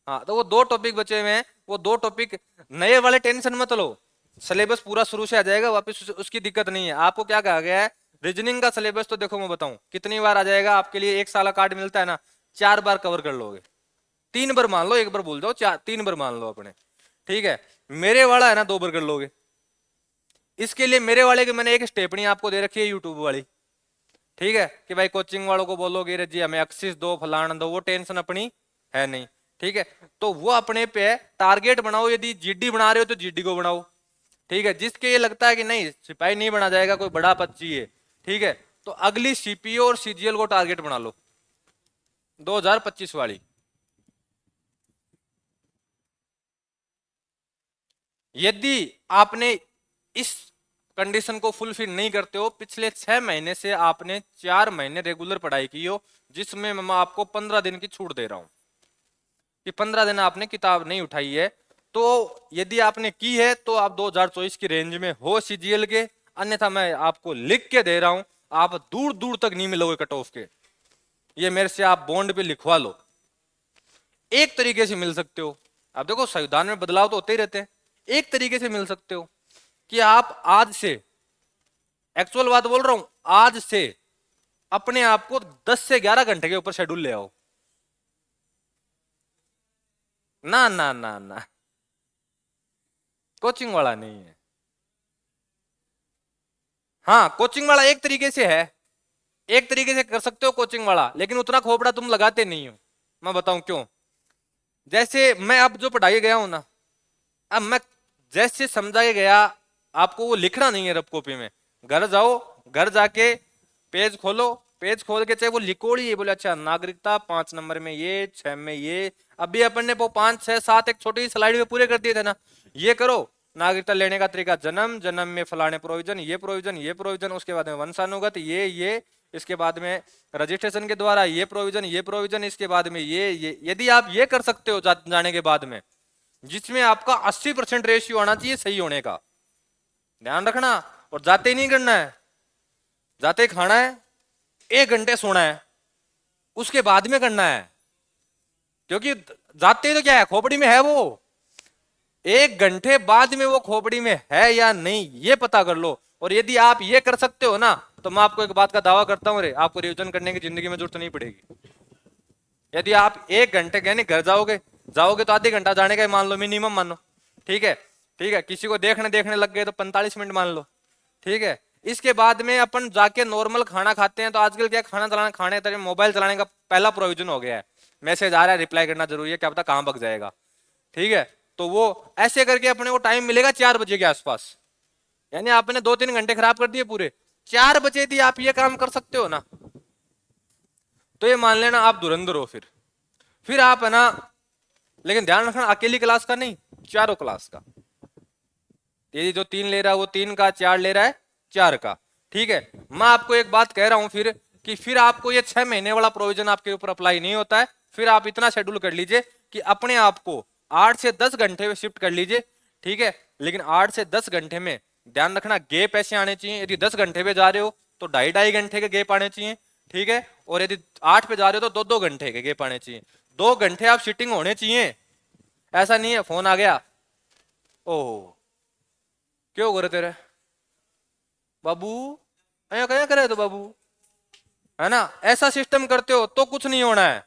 हाँ, तो वो 2 टॉपिक बचे हुए हैं, वो 2 टॉपिक नए वाले टेंशन मत लो, सिलेबस पूरा शुरू से आ जाएगा वापस, उसकी दिक्कत नहीं है। आपको क्या कहा गया है, रीजनिंग का सिलेबस तो देखो मैं बताऊं कितनी बार आ जाएगा आपके लिए, 1 साल का कार्ड मिलता है ना, 4 बार कवर कर लोगे। 3 बार मान लो, 1 बार भूल जाओ, 3 बार मान लो अपने। ठीक है। मेरे वाला है ना 2 बार कर लोगे। इसके लिए मेरे वाले की मैंने एक स्टेपनी आपको दे रखी है यूट्यूब वाली। ठीक है, कि भाई कोचिंग वालों को बोलोगे रे जी हमें एक्सिस दो फलाना दो, वो टेंशन अपनी है नहीं। ठीक है। तो वो अपने पे टारगेट बनाओ, यदि जीडी बना रहे हो तो जीडी को बनाओ। ठीक है। जिसके ये लगता है कि नहीं सिपाही नहीं बना जाएगा, कोई बड़ा पद चाहिए, ठीक है, तो अगली सीपीओ और सीजीएल को टारगेट बना लो 2025 वाली। यदि आपने इस कंडीशन को फुलफिल नहीं करते हो, पिछले 6 महीने से आपने 4 महीने रेगुलर पढ़ाई की हो, जिसमें मैं आपको 15 दिन की छूट दे रहा हूं कि 15 दिन आपने किताब नहीं उठाई है, तो यदि आपने की है तो आप 2024 की रेंज में हो सीजीएल के। अन्यथा मैं आपको लिख के दे रहा हूं, आप दूर दूर तक नहीं मिलोगे कट ऑफ के। ये मेरे से आप बॉन्ड पे लिखवा लो। एक तरीके से मिल सकते हो, आप देखो संविधान में बदलाव तो होते ही रहते हैं, एक तरीके से मिल सकते हो कि आप आज से, एक्चुअल बात बोल रहा हूं, आज से अपने आप को 10 से 11 घंटे के ऊपर शेड्यूल ले आओ। ना ना ना ना, कोचिंग वाला नहीं है। हाँ, कोचिंग वाला एक तरीके से है, एक तरीके से कर सकते हो कोचिंग वाला, लेकिन उतना खोपड़ा तुम लगाते नहीं हो। मैं बताऊं क्यों। जैसे मैं अब जो पढ़ाई गया हूं ना, अब मैं जैसे समझा के गया, आपको वो लिखना नहीं है रफ कॉपी में। घर जाओ, घर जाके पेज खोलो, पेज खोल के चाहे वो लिखोड़ी है, बोले अच्छा नागरिकता 5 नंबर में ये, 6 में ये, अभी अपन ने वो 5, 6, 7 एक छोटी स्लाइड में पूरे कर दिए थे ना। ये करो, नागरिकता लेने का तरीका, जन्म, जन्म में फलाने प्रोविजन, ये प्रोविजन, ये प्रोविजन, उसके बाद में वंशानुगत, ये इसके बाद में रजिस्ट्रेशन के द्वारा ये प्रोविजन, इसके बाद में ये यदि आप ये कर सकते हो जाने के बाद में, जिसमें आपका 80% रेशियो आना चाहिए सही होने का, ध्यान रखना। और जाते ही नहीं करना है, जाते ही खाना है, 1 घंटे सोना है, उसके बाद में करना है। क्योंकि जाते ही तो क्या है, खोपड़ी में है वो, 1 घंटे बाद में वो खोपड़ी में है या नहीं ये पता कर लो। और यदि आप ये कर सकते हो ना, तो मैं आपको एक बात का दावा करता हूं रे, आपको रिविजन करने की जिंदगी में जरूरत नहीं पड़ेगी। यदि आप 1 घंटे यानी घर जाओगे तो आधे घंटा जाने का ही मान लो, मिनिमम मानो, ठीक है, ठीक है। किसी को देखने लग गए तो 45 मिनट मान लो, ठीक है। इसके बाद में अपन जाके नॉर्मल खाना खाते हैं। तो आजकल क्या खाने तरह मोबाइल चलाने का पहला प्रोविजन हो गया है, मैसेज आ रहा है, रिप्लाई करना जरूरी है, क्या पता कहां भग जाएगा, ठीक है। तो वो ऐसे करके अपने को टाइम मिलेगा 4 बजे के आसपास, यानी आपने 2-3 घंटे खराब कर दिए पूरे। 4 बजे थी आप ये काम कर सकते हो ना, तो ये मान लेना आप धुरंधर हो। फिर आप है ना, लेकिन ध्यान रखना अकेली क्लास का नहीं, चारों क्लास का। ये जो 3 ले रहा है वो 3 का, 4 ले रहा है 4 का, ठीक है। मैं आपको एक बात कह रहा हूं फिर, कि फिर आपको ये 6 महीने वाला प्रोविजन आपके ऊपर अप्लाई नहीं होता है। फिर आप इतना शेड्यूल कर लीजिए कि अपने आप को 8 से 10 घंटे में शिफ्ट कर लीजिए, ठीक है। लेकिन 8 से 10 घंटे में ध्यान रखना गैप ऐसे आने चाहिए। यदि 10 घंटे पे जा रहे हो तो 2.5 घंटे के गैप आने चाहिए, ठीक है। और यदि 8 पे जा रहे हो तो 2-2 घंटे के गैप आने चाहिए। 2 घंटे आप सीटिंग होने चाहिए। ऐसा नहीं है फोन आ गया, ओह क्यों करे तेरे बाबू, अया क्या करे तो बाबू, है ना, ऐसा सिस्टम करते हो तो कुछ नहीं होना है।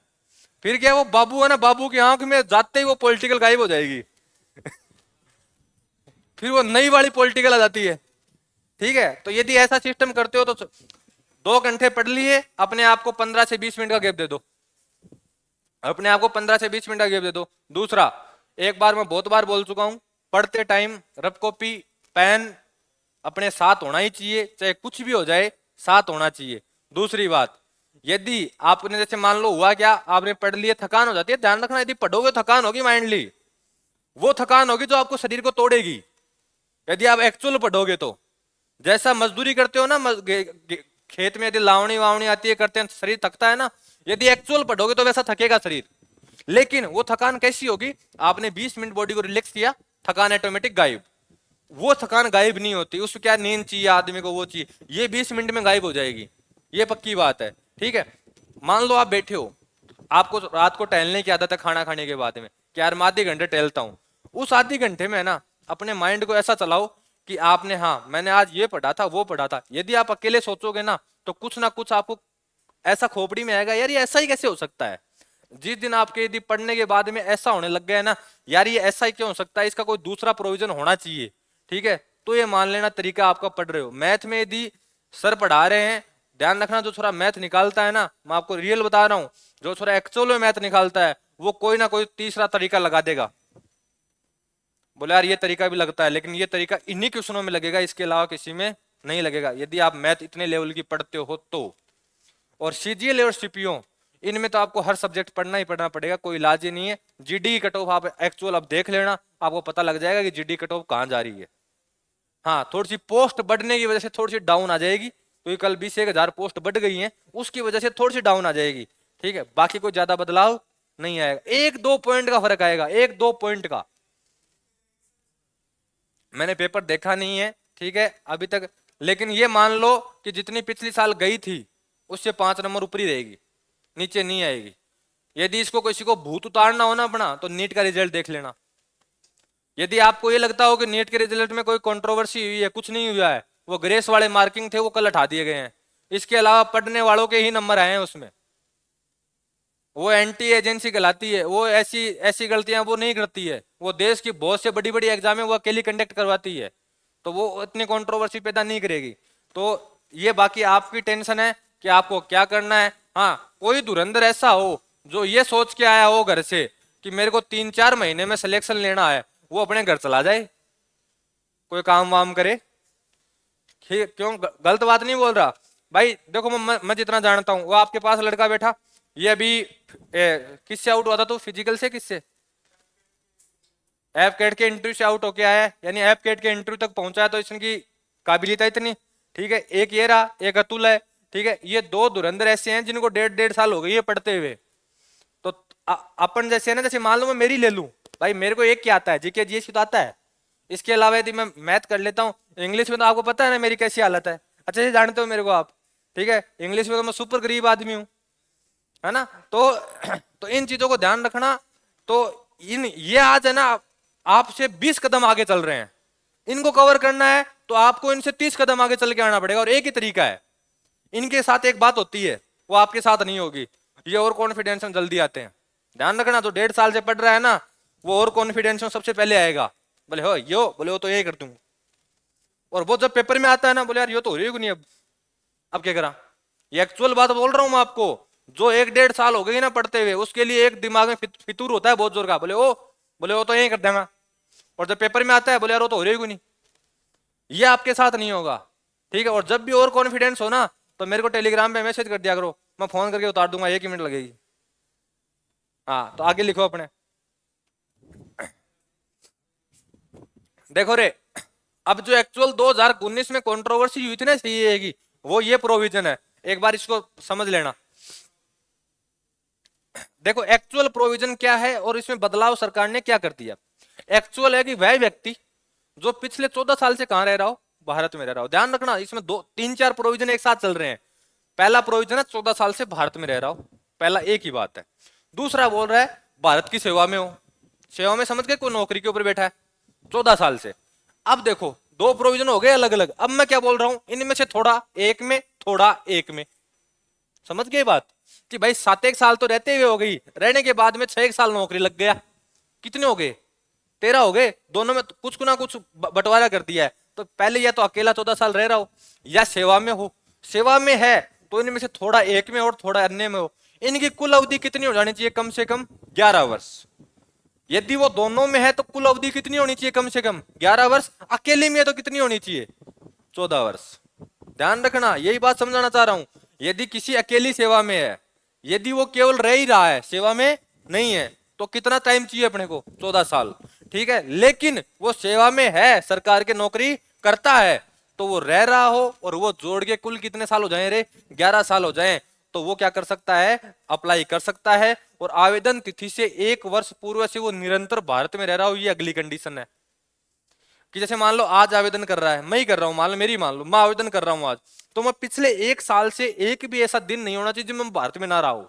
फिर क्या वो बाबू है ना, बाबू की आंख में जाते ही वो पॉलिटिकल गायब हो जाएगी फिर वो नई वाली पॉलिटिकल आ जाती है, ठीक है। तो यदि ऐसा सिस्टम करते हो तो 2 घंटे पढ़ लिए, अपने आप को 15 से 20 मिनट का गैप दे दो, अपने आप को 15 से 20 मिनट का गैप दे दो। दूसरा, एक बार मैं बहुत बार बोल चुका हूं, पढ़ते टाइम रफ कॉपी पेन अपने साथ होना ही चाहिए, चाहे कुछ भी हो जाए साथ होना चाहिए। दूसरी बात, यदि आपने जैसे मान लो हुआ क्या, आपने पढ़ लिए, थकान हो जाती है, ध्यान रखना यदि पढ़ोगे थकान होगी माइंडली, वो थकान होगी जो आपको शरीर को तोड़ेगी। यदि आप एक्चुअल पढ़ोगे तो जैसा मजदूरी करते हो ना, खेत में यदि लावणी वावणी आती है, करते हैं, शरीर थकता है ना, यदि एक्चुअल पढ़ोगे तो वैसा थकेगा शरीर। लेकिन वो थकान कैसी होगी, आपने 20 मिनट बॉडी को रिलैक्स किया, थकान ऑटोमेटिक गायब। वो थकान गायब नहीं होती, उसको क्या नींद चाहिए आदमी को, वो चाहिए, ये 20 मिनट में गायब हो जाएगी, ये पक्की बात है, ठीक है। मान लो आप बैठे हो, आपको रात को टहलने की आदत है खाना खाने के बाद में, कि यार मैं आधे घंटे टहलता हूँ, उस आधे घंटे में है ना अपने माइंड को ऐसा चलाओ कि आपने, हाँ मैंने आज ये पढ़ा था वो पढ़ा था। यदि आप अकेले सोचोगे ना तो कुछ ना कुछ आपको ऐसा खोपड़ी में आएगा, यार ये ऐसा ही कैसे हो सकता है। जिस दिन आपके यदि पढ़ने के बाद में ऐसा होने लग गया है ना, यार ये ऐसा ही क्यों हो सकता है, इसका कोई दूसरा प्रोविजन होना चाहिए, ठीक है, तो ये मान लेना तरीका आपका पढ़ रहे हो। मैथ में यदि सर पढ़ा रहे हैं, ध्यान रखना जो थोड़ा मैथ निकालता है ना, मैं आपको रियल बता रहा हूं, जो थोड़ा एक्चुअल में मैथ निकालता है वो कोई ना कोई तीसरा तरीका लगा देगा। बोले यार ये तरीका भी लगता है, लेकिन ये तरीका इन्हीं क्वेश्चनों में लगेगा, इसके अलावा किसी में नहीं लगेगा, यदि आप मैथ इतने लेवल की पढ़ते हो तो। और सीजीएल और सीपीओ, इनमें तो आपको हर सब्जेक्ट पढ़ना ही पढ़ना पड़ेगा, कोई इलाज ही नहीं है। जीडी कट ऑफ आप एक्चुअल अब देख लेना, आपको पता लग जाएगा कि जीडी कट ऑफ कहां जा रही है। हाँ, थोड़ी सी पोस्ट बढ़ने की वजह से थोड़ी सी डाउन आ जाएगी, क्योंकि कल 20-1 पोस्ट बढ़ गई है, उसकी वजह से थोड़ी सी डाउन आ जाएगी, ठीक है। बाकी कोई ज्यादा बदलाव नहीं आएगा, 1-2 पॉइंट का फर्क आएगा, 1-2 पॉइंट का। मैंने पेपर देखा नहीं है, ठीक है अभी तक, लेकिन ये मान लो कि जितनी पिछली साल गई थी उससे 5 नंबर ऊपर ही रहेगी, नीचे नहीं आएगी। यदि इसको किसी को भूत उतारना हो ना अपना, तो नीट का रिजल्ट देख लेना। यदि आपको ये लगता हो कि नीट के रिजल्ट में कोई कंट्रोवर्सी हुई है, कुछ नहीं हुआ है, वो ग्रेस वाले मार्किंग थे वो कल हटा दिए गए हैं, इसके अलावा पढ़ने वालों के ही नंबर आए हैं उसमें। वो एंटी एजेंसी कहलाती है, वो ऐसी ऐसी गलतियां वो नहीं करती है, वो देश की बहुत से बड़ी बड़ी एग्जामें वो अकेली कंडक्ट करवाती है, तो वो इतनी कंट्रोवर्सी पैदा नहीं करेगी। तो ये बाकी आपकी टेंशन है कि आपको क्या करना है। हाँ, कोई धुरंधर ऐसा हो जो ये सोच के आया हो घर से कि मेरे को 3-4 महीने में सिलेक्शन लेना है, वो अपने घर चला जाए, कोई काम वाम करे। क्यों, गलत बात नहीं बोल रहा भाई, देखो मैं जितना जानता हूं, वो आपके पास लड़का बैठा, ये अभी किससे आउट हुआ था, तो फिजिकल से किससे, एफ कैट के इंटरव्यू से आउट होके आया है, यानी एफ कैट के इंटरव्यू तक पहुंचा है, तो इसकी काबिलियत है इतनी, ठीक है। एक ये रहा, एक अतुल है, ठीक है, ये दो धुरंधर ऐसे हैं जिनको 1.5 साल हो गए ये पढ़ते हुए। तो अपन जैसे है ना, जैसे मान लो मैं मेरी ले लूं, भाई मेरे को एक क्या आता है, जीके जीएस तो आता है। इसके अलावा यदि मैं मैथ कर लेता हूँ, इंग्लिश में तो आपको पता है ना मेरी कैसी हालत है, अच्छे से जानते हो मेरे को आप, ठीक है, इंग्लिश में तो मैं सुपर गरीब आदमी हूँ, है ना। तो तो इन चीजों को ध्यान रखना। तो इन ये आज है ना आपसे 20 कदम आगे चल रहे हैं, इनको कवर करना है तो आपको इनसे 30 कदम आगे चल के आना पड़ेगा। और एक ही तरीका है, इनके साथ एक बात होती है वो आपके साथ नहीं होगी, ये और कॉन्फिडेंस में जल्दी आते हैं। ध्यान रखना, तो 1.5 साल से पढ़ रहा है ना वो और कॉन्फिडेंस में सबसे पहले आएगा, बोले हो यो, बोले वो तो यही कर दूंगा। और वो जब पेपर में आता है ना, बोले यार यो तो हो रही नहीं, अब क्या करा। ये एक्चुअल बात बोल रहा हूं मैं आपको, जो 1.5 साल हो गई ना पढ़ते हुए, उसके लिए एक दिमाग में फितूर होता है बहुत जोर का, बोले वो तो यही कर देगा। और जब पेपर में आता है, बोले यार वो तो हो रही नहीं। ये आपके साथ नहीं होगा, ठीक है। और जब भी और कॉन्फिडेंस हो ना तो मेरे को टेलीग्राम पे मैसेज कर दिया करो, मैं फोन करके उतार दूंगा, 1 ही मिनट लगेगी। हाँ, तो आगे लिखो अपने, देखो रे, अब जो एक्चुअल 2019 में कंट्रोवर्सी हुई थी ना सीएए की, वो ये प्रोविजन है, एक बार इसको समझ लेना। देखो एक्चुअल प्रोविजन क्या है और इसमें बदलाव सरकार ने क्या कर दिया। एक्चुअल है कि वह व्यक्ति जो पिछले 14 साल से कहां रह रहा हो, भारत में रह रहा हो। ध्यान रखना, इसमें 3-4 प्रोविजन एक साथ चल रहे हैं। पहला प्रोविजन है 14 साल से भारत में रह रहा हो, पहला एक ही बात है। दूसरा बोल रहा है भारत की सेवा में हो, सेवा में समझ के कोई नौकरी के ऊपर बैठा है 14 साल से। अब देखो दो प्रोविजन हो गए अलग अलग, अब मैं क्या बोल रहा हूं, इनमें से थोड़ा एक में, थोड़ा एक में। समझ गए बात, कि भाई 7 1 साल तो रहते हुए हो गई, रहने के बाद में 6 1 साल नौकरी लग गया, कितने हो गए, 13 हो गए। दोनों में कुछ ना कुछ बंटवारा कर दिया है। तो पहले या तो अकेला 14 साल रह रहा हो, या सेवा में हो। सेवा में है तो इनमें से थोड़ा एक में और थोड़ा अन्य में हो। इनकी कुल अवधि कितनी हो जानी चाहिए, कम से कम 11 वर्ष। यदि वो दोनों में है तो कुल अवधि कितनी होनी चाहिए, कम से कम 11 वर्ष। अकेले में है तो कितनी होनी चाहिए, 14 वर्ष। ध्यान रखना, यही बात समझाना चाह रहा हूं। यदि किसी अकेली सेवा में है, यदि वो केवल रह ही रहा है, सेवा में नहीं है, तो कितना टाइम चाहिए अपने को, 14 साल, ठीक है। लेकिन वो सेवा में है, सरकार की नौकरी करता है, तो वो रह रहा हो और वो जोड़ के कुल कितने साल हो जाए रे, 11 साल हो जाए, तो वो क्या कर सकता है, अप्लाई कर सकता है। और आवेदन तिथि से 1 वर्ष पूर्व से वो निरंतर भारत में रह रहा हो, ये अगली कंडीशन है। कि जैसे मान लो आज आवेदन कर रहा है, मैं ही कर रहा हूं, मान लो मेरी, मान लो मैं आवेदन कर रहा हूं आज, तो मैं पिछले 1 साल से एक भी ऐसा दिन नहीं होना चाहिए जब मैं भारत में ना रहा हूं।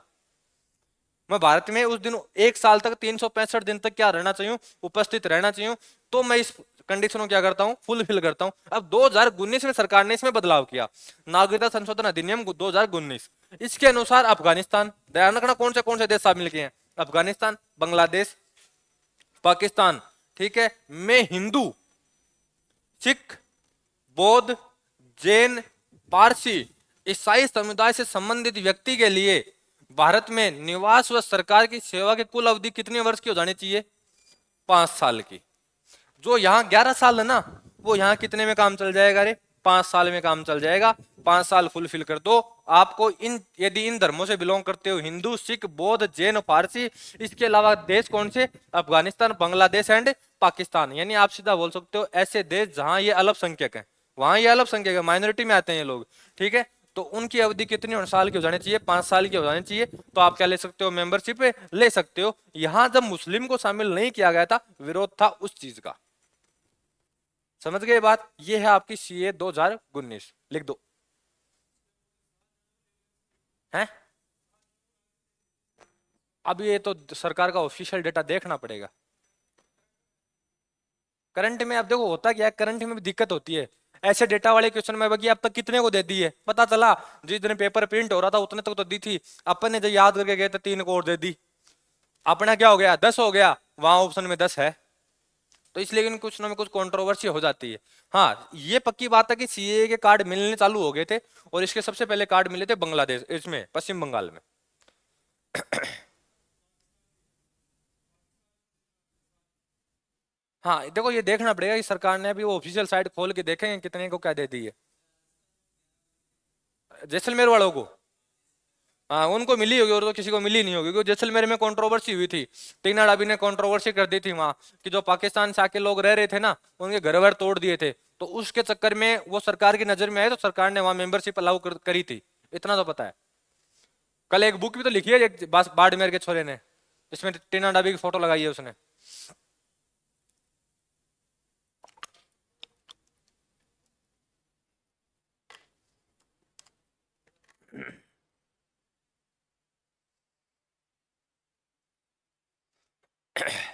मैं भारत में उस दिन 1 साल तक 365 दिन तक क्या रहना चाहिए, उपस्थित रहना चाहिए। तो मैं इस कंडीशन को क्या करता हूं, फुलफिल करता हूं। अब 2019 में सरकार ने इसमें बदलाव किया, नागरिकता संशोधन अधिनियम 2019। इसके अनुसार अफगानिस्तान, ध्यान रखना कौन से देश शामिल किए हैं, अफगानिस्तान, बांग्लादेश, पाकिस्तान, ठीक है, में हिंदू, सिख, बौद्ध, जैन, पारसी, ईसाई समुदाय से संबंधित व्यक्ति के लिए भारत में निवास व सरकार की सेवा की कुल अवधि कितने वर्ष की हो जानी चाहिए, 5 साल की। जो यहाँ 11 साल है ना, वो यहाँ कितने में काम चल जाएगा रे, 5 साल में काम चल जाएगा। 5 साल फुलफिल कर दो आपको। इन यदि इन धर्मों से बिलोंग करते हो, हिंदू, सिख, बौद्ध, जैन, फारसी, इसके अलावा देश कौन से, अफगानिस्तान, बांग्लादेश एंड पाकिस्तान, यानी आप सीधा बोल सकते हो ऐसे देश जहां ये अल्पसंख्यक है, वहां ये अल्पसंख्यक है, माइनॉरिटी में आते हैं ये लोग, ठीक है। तो उनकी अवधि कितनी साल की हो जानी चाहिए, 5 साल की हो जानी चाहिए। तो आप क्या ले सकते हो, मेंबरशिप ले सकते हो। यहां जब मुस्लिम को शामिल नहीं किया गया था, विरोध था उस चीज का। समझ गए बात, ये है आपकी सीए 2019, लिख दो है। अब ये तो सरकार का ऑफिशियल डेटा देखना पड़ेगा। करंट में अब देखो होता क्या है, करंट में भी दिक्कत होती है। ऐसे डेटा वाले क्वेश्चन में बगी अब तक कितने को दे दी है, पता चला जिस दिन पेपर प्रिंट हो रहा था उतने तक तो दी थी, अपन ने जो याद करके गए थे 3 को और दे दी। अपना क्या हो गया, 10 हो गया, वहां ऑप्शन में 10 है। तो इसलिए कुछ ना कुछ कंट्रोवर्सी हो जाती है। हाँ, ये पक्की बात है कि सीए के कार्ड मिलने चालू हो गए थे, और इसके सबसे पहले कार्ड मिले थे बांग्लादेश, इसमें पश्चिम बंगाल में। हाँ देखो, ये देखना पड़ेगा कि सरकार ने अभी वो ऑफिशियल साइट खोल के देखेंगे कितने को क्या दे दी है, जैसलमेर वालों को। हाँ, उनको मिली होगी और तो किसी को मिली नहीं होगी, क्योंकि जैसलमेर में कंट्रोवर्सी हुई थी। टीना डाबी ने कंट्रोवर्सी कर दी थी वहां, कि जो पाकिस्तान से आके लोग रह रहे थे ना, उनके घर वर तोड़ दिए थे। तो उसके चक्कर में वो सरकार की नजर में आए, तो सरकार ने वहां मेंबरशिप अलाउ करी थी इतना तो पता है। कल एक बुक भी तो लिखी है एक बाड़मेर के छोरे ने, जिसमें टीना डाबी की फोटो लगाई है उसने।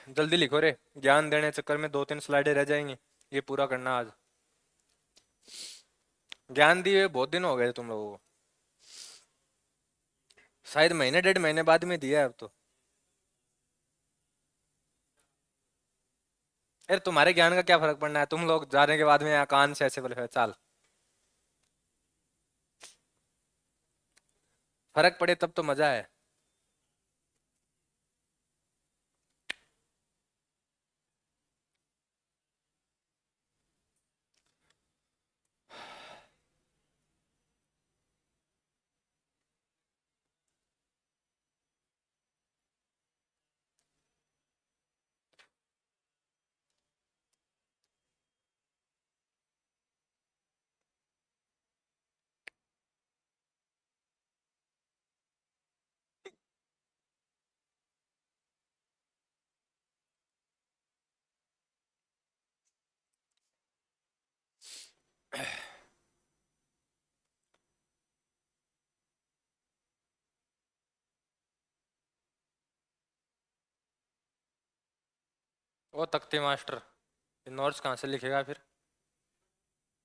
जल्दी लिखो रे, ज्ञान देने के चक्कर में 2-3 स्लाइडें रह जाएंगी, ये पूरा करना आज। ज्ञान दिए बहुत दिन हो गए तुम लोगों को, शायद महीने 1.5 महीने बाद में दिया है अब तो। यार तुम्हारे ज्ञान का क्या फर्क पड़ना है, तुम लोग जाने के बाद में यहाँ कान से ऐसे बोले चाल। फर्क पड़े तब तो मजा है। ओ तख्ती मास्टर, ये नोट्स कहाँ से लिखेगा फिर?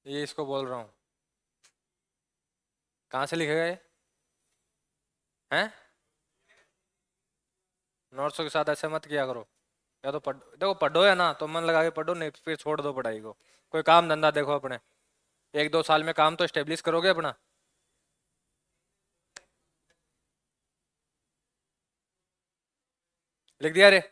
ये इसको बोल रहा हूँ, कहाँ से लिखेगा ये? हैं? नोट्सों के साथ ऐसे मत किया करो। या तो देखो पढ़ो है ना तो मन लगा के पढ़ो, नहीं फिर छोड़ दो पढ़ाई को। कोई काम धंधा देखो अपने, 1-2 साल में काम तो स्टेब्लिश करोगे अपना। लिख दिया रे।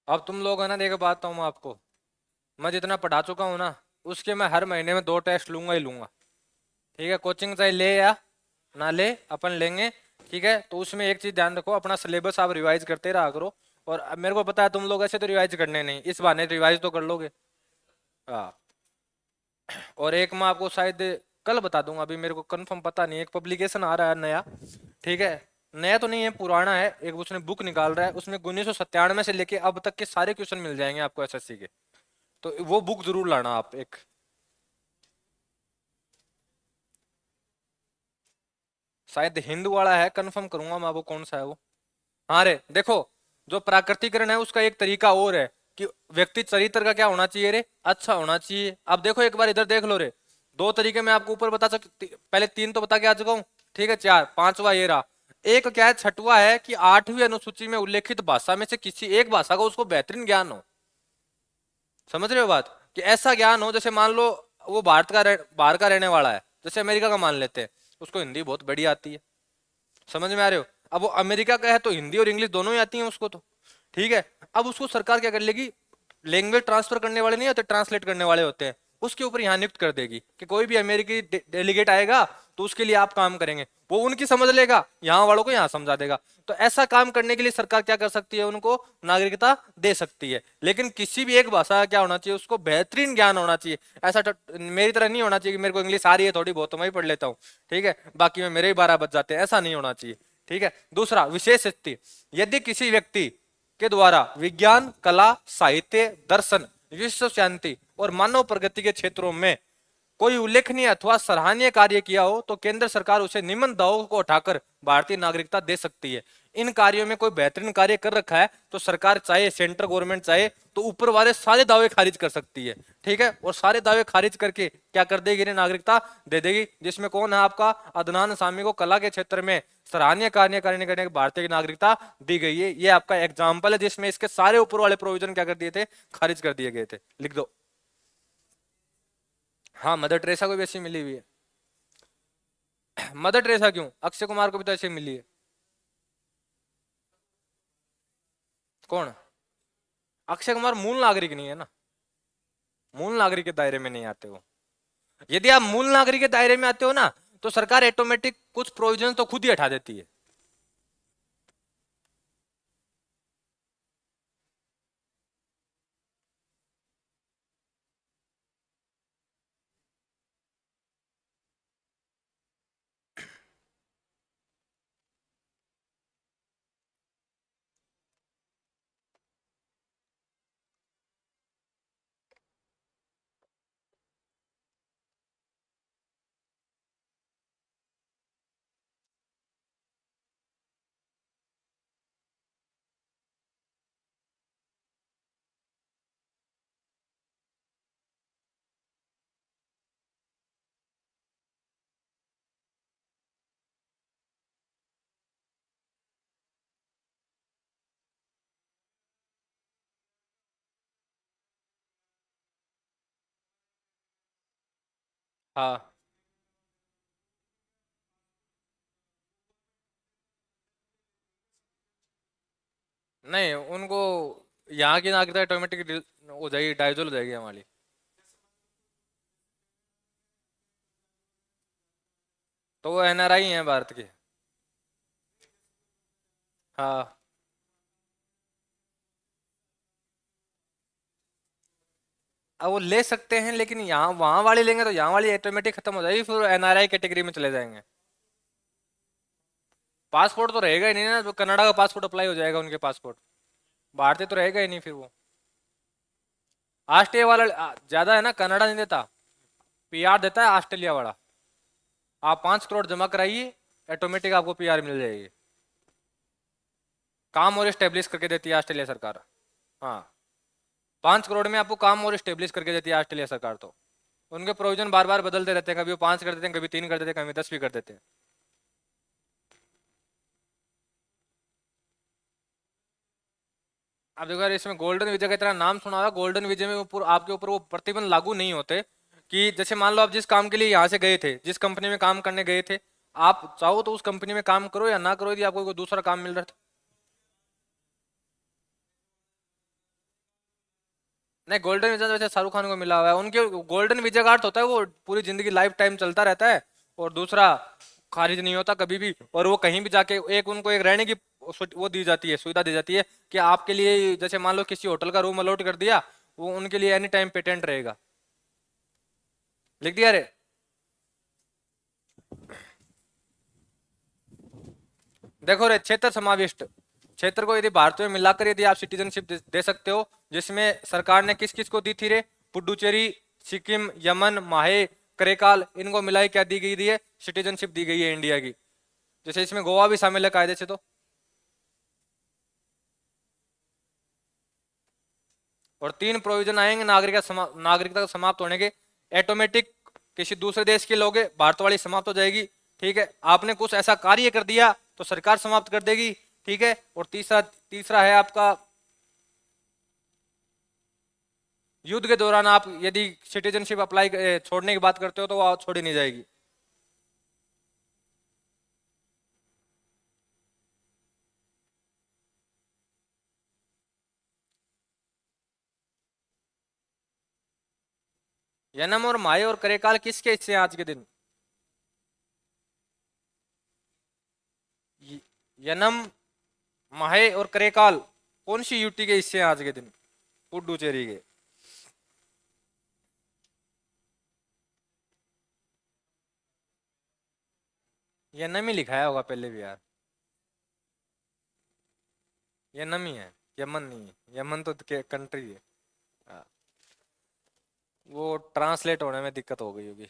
अब तुम लोग है ना, देखो बात हूँ आपको, मैं जितना पढ़ा चुका हूँ ना, उसके मैं हर महीने में 2 टेस्ट लूंगा ही लूंगा। ठीक है, कोचिंग चाहे ले या ना ले, अपन लेंगे। ठीक है, तो उसमें एक चीज ध्यान रखो, अपना सिलेबस आप रिवाइज करते रहा करो। और अब मेरे को पता है तुम लोग ऐसे तो रिवाइज करने नहीं, इस बहाने रिवाइज तो कर लोगे। हाँ। और एक मैं आपको शायद कल बता दूंगा, अभी मेरे को कंफर्म पता नहीं, एक पब्लिकेशन आ रहा है नया। ठीक है, नया तो नहीं है, पुराना है, एक उसने बुक निकाल रहा है, उसमें 1997 से लेके अब तक के सारे क्वेश्चन मिल जाएंगे आपको एसएससी के। तो वो बुक जरूर लाना आप एक। शायद हिंदू वाला है, कंफर्म करूंगा मैं वो कौन सा है वो। हाँ रे देखो, जो प्राकृतिकरण है उसका एक तरीका और है कि व्यक्ति चरित्र का क्या होना चाहिए रे, अच्छा होना चाहिए। अब देखो एक बार इधर देख लो रे, 2 तरीके मैं आपको ऊपर बता सकती, पहले 3 तो बता के आ चुका हूँ। ठीक है, 4, 5वां ये रहा। एक क्या है, 6वां है कि 8वीं अनुसूची में उल्लेखित भाषा में से किसी एक भाषा का उसको बेहतरीन ज्ञान हो। समझ रहे हो बात? कि ऐसा ज्ञान हो, जैसे मान लो वो बाहर का रहने वाला है, जैसे अमेरिका का मान लेते हैं, उसको हिंदी बहुत बढ़िया आती है। समझ में आ रहे हो? अब वो अमेरिका का है तो हिंदी और इंग्लिश दोनों ही आती हैं उसको तो। ठीक है, अब उसको सरकार क्या कर लेगी, लैंग्वेज ट्रांसफर करने वाले नहीं होते, ट्रांसलेट करने वाले होते हैं, उसके ऊपर यहाँ नियुक्त कर देगी कि कोई भी अमेरिकी डेलीगेट आएगा तो उसके लिए आप काम करेंगे। वो उनकी समझ लेगा, यहाँ वालों को यहाँ समझा देगा। तो ऐसा काम करने के लिए सरकार क्या कर सकती है, उनको नागरिकता दे सकती है। लेकिन किसी भी एक भाषा का क्या होना चाहिए, उसको बेहतरीन ज्ञान होना चाहिए। ऐसा मेरी तरह नहीं होना चाहिए कि मेरे को इंग्लिश आ रही है थोड़ी बहुत तो मैं ही पढ़ लेता हूँ, ठीक है, बाकी में मेरे ही 12 बज जाते हैं, ऐसा नहीं होना चाहिए। ठीक है, दूसरा विशेष स्थिति, यदि किसी व्यक्ति के द्वारा विज्ञान, कला, साहित्य, दर्शन, विश्व शांति और मानव प्रगति के क्षेत्रों में कोई उल्लेखनीय अथवा सराहनीय कार्य किया हो तो केंद्र सरकार उसे निम्न दावों को उठाकर भारतीय नागरिकता दे सकती है। इन कार्यों में कोई बेहतरीन कार्य कर रखा है तो सरकार चाहे, सेंट्रल गवर्नमेंट चाहे, तो ऊपर वाले सारे दावे खारिज कर सकती है। ठीक है, और सारे दावे खारिज करके क्या कर देगी, इन्हें नागरिकता दे देगी। जिसमें कौन है आपका, अदनान सामी को कला के क्षेत्र में सराहनीय कार्य करने के भारतीय की नागरिकता दी गई है। ये आपका एग्जाम्पल है जिसमें इसके सारे ऊपर वाले प्रोविजन क्या कर दिए थे, खारिज कर दिए गए थे। लिख दो। हाँ, मदर टेरेसा को भी ऐसी मिली हुई है। मदर टेरेसा क्यों, अक्षय कुमार को भी तो ऐसे मिली है। कौन? अक्षय कुमार मूल नागरिक नहीं है ना। मूल नागरिक के दायरे में नहीं आते हो। यदि आप मूल नागरिक के दायरे में आते हो ना, तो सरकार ऑटोमेटिक कुछ प्रोविजन तो खुद ही हटा देती है। हाँ, नहीं उनको यहाँ की नागरिकता ऑटोमेटिक हो जाएगी, डाइजल हो जाएगी हमारी। तो वो एनआरआई हैं भारत के। हाँ, अब वो ले सकते हैं, लेकिन यहाँ वहां वाले लेंगे तो यहाँ वाली ऑटोमेटिक खत्म हो जाएगी, फिर एनआरआई कैटेगरी में चले जाएंगे। पासपोर्ट तो रहेगा ही नहीं ना, तो कनाडा का पासपोर्ट अप्लाई हो जाएगा उनके पासपोर्ट, भारतीय तो रहेगा ही नहीं फिर वो। ऑस्ट्रेलिया वाला ज्यादा है ना, कनाडा नहीं देता, पीआर देता है ऑस्ट्रेलिया वाला। आप 5 करोड़ जमा कराइए, ऑटोमेटिक आपको पीआर मिल जाएगी। काम और स्टेब्लिश करके देती है ऑस्ट्रेलिया सरकार। हाँ, 5 करोड़ में आपको काम और स्टेब्लिश करके देती है ऑस्ट्रेलिया सरकार। तो उनके प्रोविजन बार बार बदलते रहते हैं, कभी वो 5 कर देते हैं, कभी 3 कर देते हैं, कभी 10 भी कर देते हैं। अब देखो यार, इसमें गोल्डन वीजा का इतना नाम सुना होगा, गोल्डन वीजे में ऊपर आपके ऊपर वो प्रतिबंध लागू नहीं होते। कि जैसे मान लो आप जिस काम के लिए यहाँ से गए थे, जिस कंपनी में काम करने गए थे, आप चाहो तो उस कंपनी में काम करो या ना करो, यदि आपको कोई दूसरा काम मिल रहा था। नहीं, गोल्डन वीजा तो वैसे शाहरुख खान को मिला हुआ है, उनके गोल्डन वीजा का अर्थ होता है वो पूरी जिंदगी लाइफ टाइम चलता रहता है, और दूसरा खारिज नहीं होता कभी भी, और वो कहीं भी जाके एक उनको एक रहने की वो दी जाती है, सुविधा दी जाती है, कि आपके लिए जैसे मान लो किसी होटल का रूम अलॉट कर दिया, वो उनके लिए एनी टाइम पेटेंट रहेगा। लिख दिया रे। देखो रे, क्षेत्र समाविष्ट, क्षेत्र को यदि भारतीय में मिलाकर यदि आप सिटीजनशिप दे सकते हो, जिसमें सरकार ने किस किस को दी थी रे, पुडुचेरी, सिक्किम, यमन, माहे, करेकाल, इनको मिलाई क्या दी गई है, सिटीजनशिप दी गई है इंडिया की। जैसे इसमें गोवा भी शामिल है कायदे से। तो और 3 प्रोविजन आएंगे नागरिकता समाप्त होने के। ऑटोमेटिक किसी दूसरे देश के लोगे, भारत वाली समाप्त हो जाएगी। ठीक है, आपने कुछ ऐसा कार्य कर दिया तो सरकार समाप्त कर देगी। ठीक है, और तीसरा तीसरा है आपका, युद्ध के दौरान आप यदि सिटीजनशिप अप्लाई छोड़ने की बात करते हो, तो वो छोड़ी नहीं जाएगी। यनम और माहे और करेकाल किसके हिस्से हैं आज के दिन? य- यनम, माहे और करेकाल कौन सी यूटी के हिस्से हैं आज के दिन? पुडुचेरी के। यनम ही लिखाया होगा पहले भी यार। यनम ही है, यमन नहीं है, यमन तो कंट्री है। हाँ, वो ट्रांसलेट होने में दिक्कत हो गई होगी।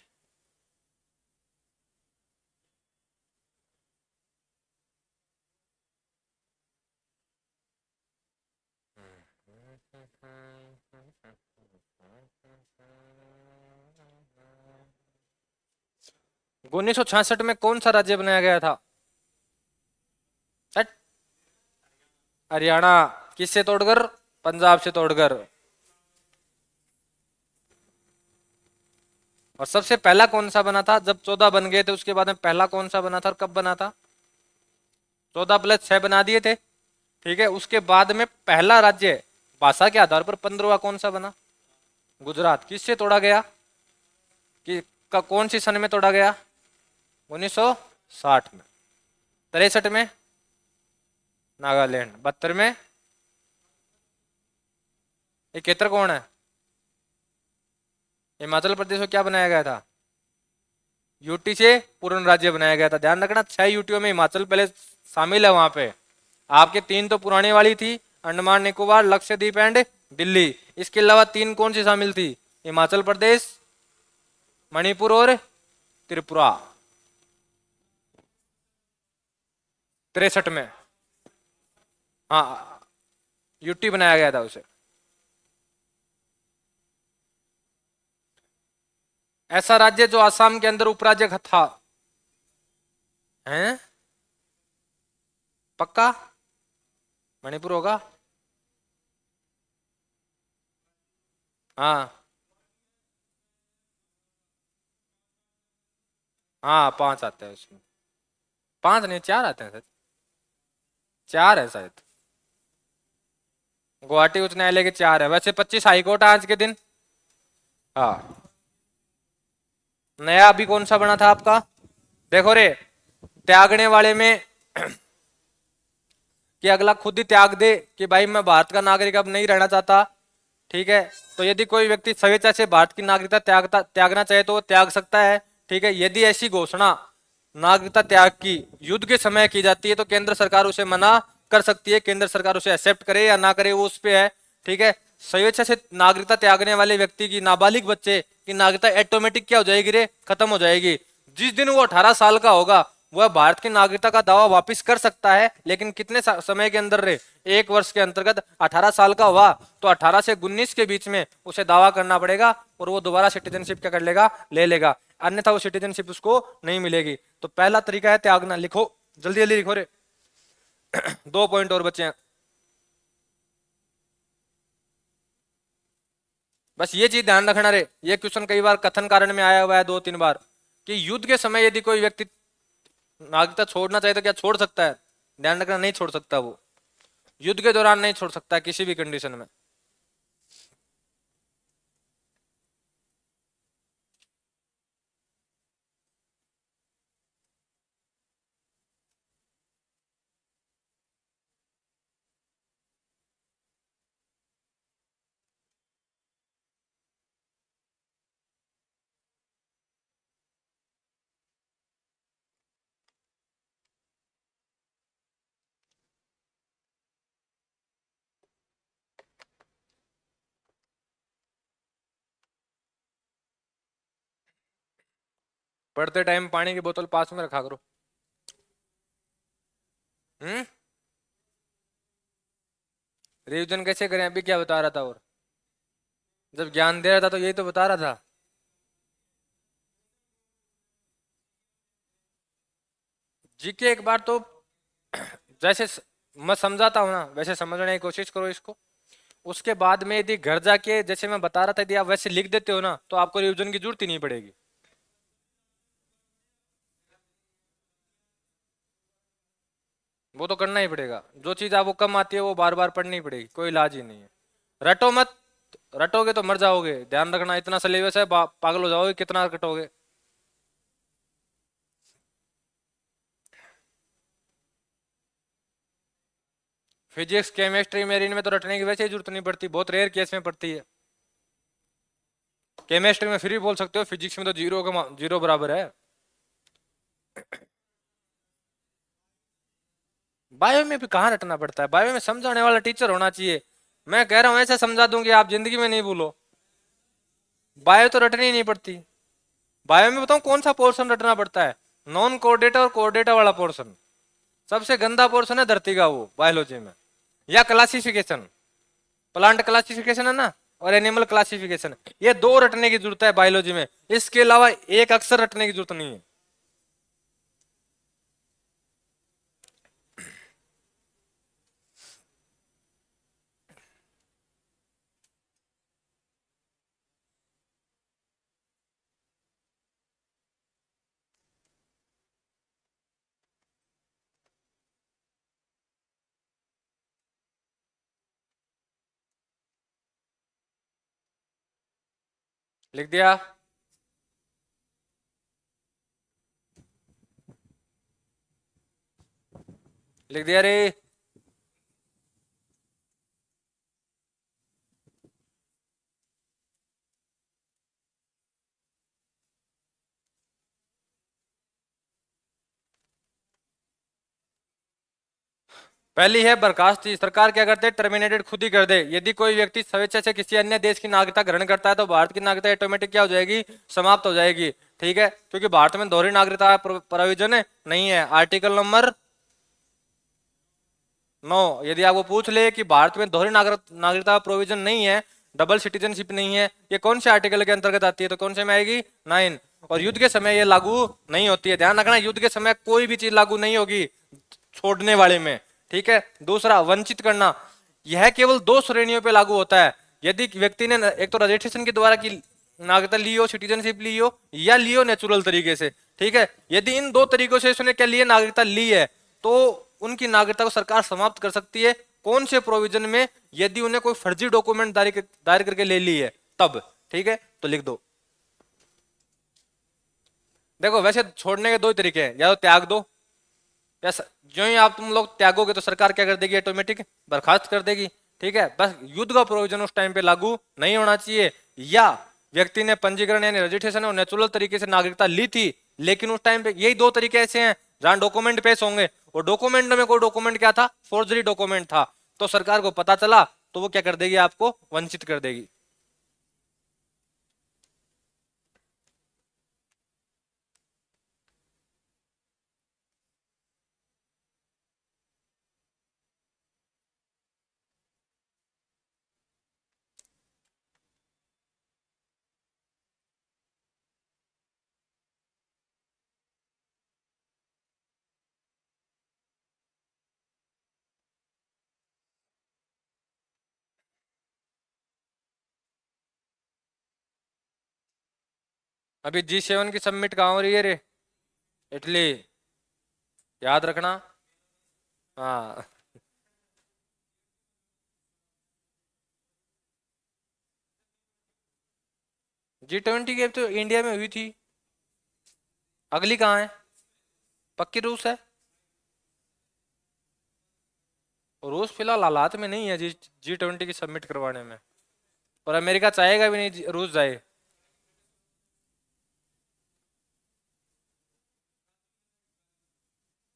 उन्नीस सौ छियासठ में कौन सा राज्य बनाया गया था? हट, हरियाणा। किससे तोड़कर? पंजाब से तोड़कर। और सबसे पहला कौन सा बना था? जब 14 बन गए थे उसके बाद में पहला कौन सा बना था और कब बना था? 14 + 6 बना दिए थे। ठीक है, उसके बाद में पहला राज्य भाषा के आधार पर 15वां कौन सा बना? गुजरात किससे तोड़ा गया? कि कौन सी सन में तोड़ा गया? 1960 में। 63 में नागालैंड। 72 में 71 कौन है? हिमाचल प्रदेश को क्या बनाया गया था? यूटी से पूर्ण राज्य बनाया गया था। ध्यान रखना 6 यूटियों में हिमाचल पहले शामिल है वहां पे। आपके 3 तो पुरानी वाली थी, अंडमान निकोबार, लक्षद्वीप एंड दिल्ली। इसके अलावा 3 कौन सी शामिल थी? हिमाचल प्रदेश, मणिपुर और त्रिपुरा। 63 में। हाँ, यूटी बनाया गया था उसे। ऐसा राज्य जो आसाम के अंदर उपराज्य था। हैं? पक्का? मणिपुर होगा। हाँ हाँ, 5 आते हैं उसमें। 5 नहीं, 4 आते हैं सर। 4 है शायद। गुवाहाटी उच्च न्यायालय के 4 है। वैसे 25 हाईकोर्ट है आज के दिन। हाँ। नया अभी कौन सा बना था आपका? देखो रे, त्यागने वाले में कि अगला खुद ही त्याग दे कि भाई मैं भारत का नागरिक अब नहीं रहना चाहता। ठीक है, तो यदि कोई व्यक्ति स्वेच्छा से भारत की नागरिकता त्यागना चाहे तो वो त्याग सकता है। ठीक है, यदि ऐसी घोषणा नागरिकता त्याग की युद्ध के समय की जाती है तो केंद्र सरकार उसे मना कर सकती है। केंद्र सरकार उसे एक्सेप्ट करे या ना करे वो उस पे है। ठीक है, स्वेच्छा से नागरिकता त्यागने वाले व्यक्ति की, नाबालिग बच्चे की नागरिकता ऑटोमेटिक क्या हो जाएगी रे? खत्म हो जाएगी। जिस दिन वो 18 साल का होगा वह भारत की नागरिकता का दावा वापस कर सकता है, लेकिन कितने समय के अंदर रे? 1 वर्ष के अंतर्गत। 18 साल का हुआ तो 18 से 19 के बीच में उसे दावा करना पड़ेगा और वो दोबारा सिटीजनशिप क्या कर लेगा? ले लेगा। अन्यथा वो सिटीजनशिप उसको नहीं मिलेगी। तो पहला तरीका है त्यागना। लिखो, जल्दी जल्दी लिखो रे। 2 पॉइंट और बचे हैं। बस ये चीज ध्यान रखना रे, ये क्वेश्चन कई बार कथन कारण में आया हुआ है 2-3 बार कि युद्ध के समय यदि कोई व्यक्ति नागरिकता छोड़ना चाहे तो क्या छोड़ सकता है? ध्यान रखना, नहीं छोड़ सकता वो। युद्ध के दौरान नहीं छोड़ सकता किसी भी कंडीशन में। पढ़ते टाइम पानी की बोतल पास में रखा करो। हम्म। रिविजन कैसे करें? अभी क्या बता रहा था? और जब ज्ञान दे रहा था तो यही तो बता रहा था। जीके एक बार तो जैसे मैं समझाता हूँ ना वैसे समझने की कोशिश करो इसको। उसके बाद में यदि घर जाके जैसे मैं बता रहा था यदि आप वैसे लिख देते हो ना तो आपको रिविजन की जरूरत ही नहीं पड़ेगी। वो तो करना ही पड़ेगा। जो चीज आपको कम आती है वो बार बार पढ़नी पड़ेगी, कोई इलाज ही नहीं है। रटो मत। रटोगे तो मर जाओगे। ध्यान रखना, इतना सिलेबस है, पागल हो जाओगे कितना रटोगे। फिजिक्स, केमिस्ट्री, मेरिन में तो रटने की वैसे ही जरूरत नहीं पड़ती, बहुत रेयर केस में पड़ती है। केमिस्ट्री में फिर भी बोल सकते हो, फिजिक्स में तो जीरो का जीरो बराबर है। बायो में भी कहाँ रटना पड़ता है? बायो में समझाने वाला टीचर होना चाहिए। मैं कह रहा हूँ ऐसा समझा दूंगी आप जिंदगी में नहीं भूलो। बायो तो रटनी ही नहीं पड़ती। बायो में बताऊं कौन सा पोर्शन रटना पड़ता है? नॉन कोऑर्डिनेटर और कोऑर्डिनेटर वाला पोर्शन। सबसे गंदा पोर्शन है धरती का वो बायोलॉजी में। या क्लासिफिकेशन, प्लांट क्लासिफिकेशन है ना, और एनिमल क्लासिफिकेशन। ये 2 रटने की जरूरत है बायोलॉजी में। इसके अलावा एक अक्षर रटने की जरूरत नहीं है। लिख दिया। लिख दिया रे। पहली है बर्खास्ती। सरकार क्या करते हैं, टर्मिनेटेड खुद ही कर दे। यदि कोई व्यक्ति स्वेच्छा से किसी अन्य देश की नागरिकता ग्रहण करता है तो भारत की नागरिकता ऑटोमेटिक क्या हो जाएगी, समाप्त हो जाएगी। ठीक है, क्योंकि भारत में दोहरी नागरिकता प्रोविजन नहीं है। Article number 9। यदि आपको पूछ ले कि भारत में दोहरी नागरिकता प्रोविजन नहीं है, डबल सिटीजनशिप नहीं है, ये कौन से आर्टिकल के अंतर्गत आती है, तो कौन से में आएगी, 9। और युद्ध के समय ये लागू नहीं होती है, ध्यान रखना, युद्ध के समय कोई भी चीज लागू नहीं होगी छोड़ने वाले में। ठीक है। दूसरा, वंचित करना, यह केवल दो श्रेणियों पे लागू होता है। यदि व्यक्ति ने एक तो रजिस्ट्रेशन के द्वारा की नागरिकता ली हो, सिटीजनशिप ली हो, या ली हो नेचुरल तरीके से। ठीक है, यदि इन दो तरीकों से उसने क्या लिए, नागरिकता ली है, तो उनकी नागरिकता को सरकार समाप्त कर सकती है। कौन से प्रोविजन में, यदि उन्हें कोई फर्जी डॉक्यूमेंट दायर करके ले ली है तब। ठीक है, तो लिख दो। देखो वैसे छोड़ने के दो ही तरीके हैं, या तो त्याग दो, या जो ही आप तुम लोग त्यागोगे तो सरकार क्या कर देगी, ऑटोमेटिक बर्खास्त कर देगी। ठीक है, बस युद्ध का प्रोविजन उस टाइम पे लागू नहीं होना चाहिए। या व्यक्ति ने पंजीकरण यानी रजिस्ट्रेशन और नेचुरल तरीके से नागरिकता ली थी, लेकिन उस टाइम पे यही दो तरीके ऐसे हैं जहां डॉक्यूमेंट पेश होंगे, और डॉक्यूमेंट में कोई डॉक्यूमेंट क्या था, फोर्जरी डॉक्यूमेंट था, तो सरकार को पता चला तो वो क्या कर देगी, आपको वंचित कर देगी। अभी G7 की सबमिट कहाँ हो रही है रे, इटली, याद रखना। हाँ। G20 की तो इंडिया में हुई थी, अगली कहाँ है, पक्की रूस है। रूस फिलहाल हालात में नहीं है G20 की सबमिट करवाने में, और अमेरिका चाहेगा भी नहीं रूस जाए।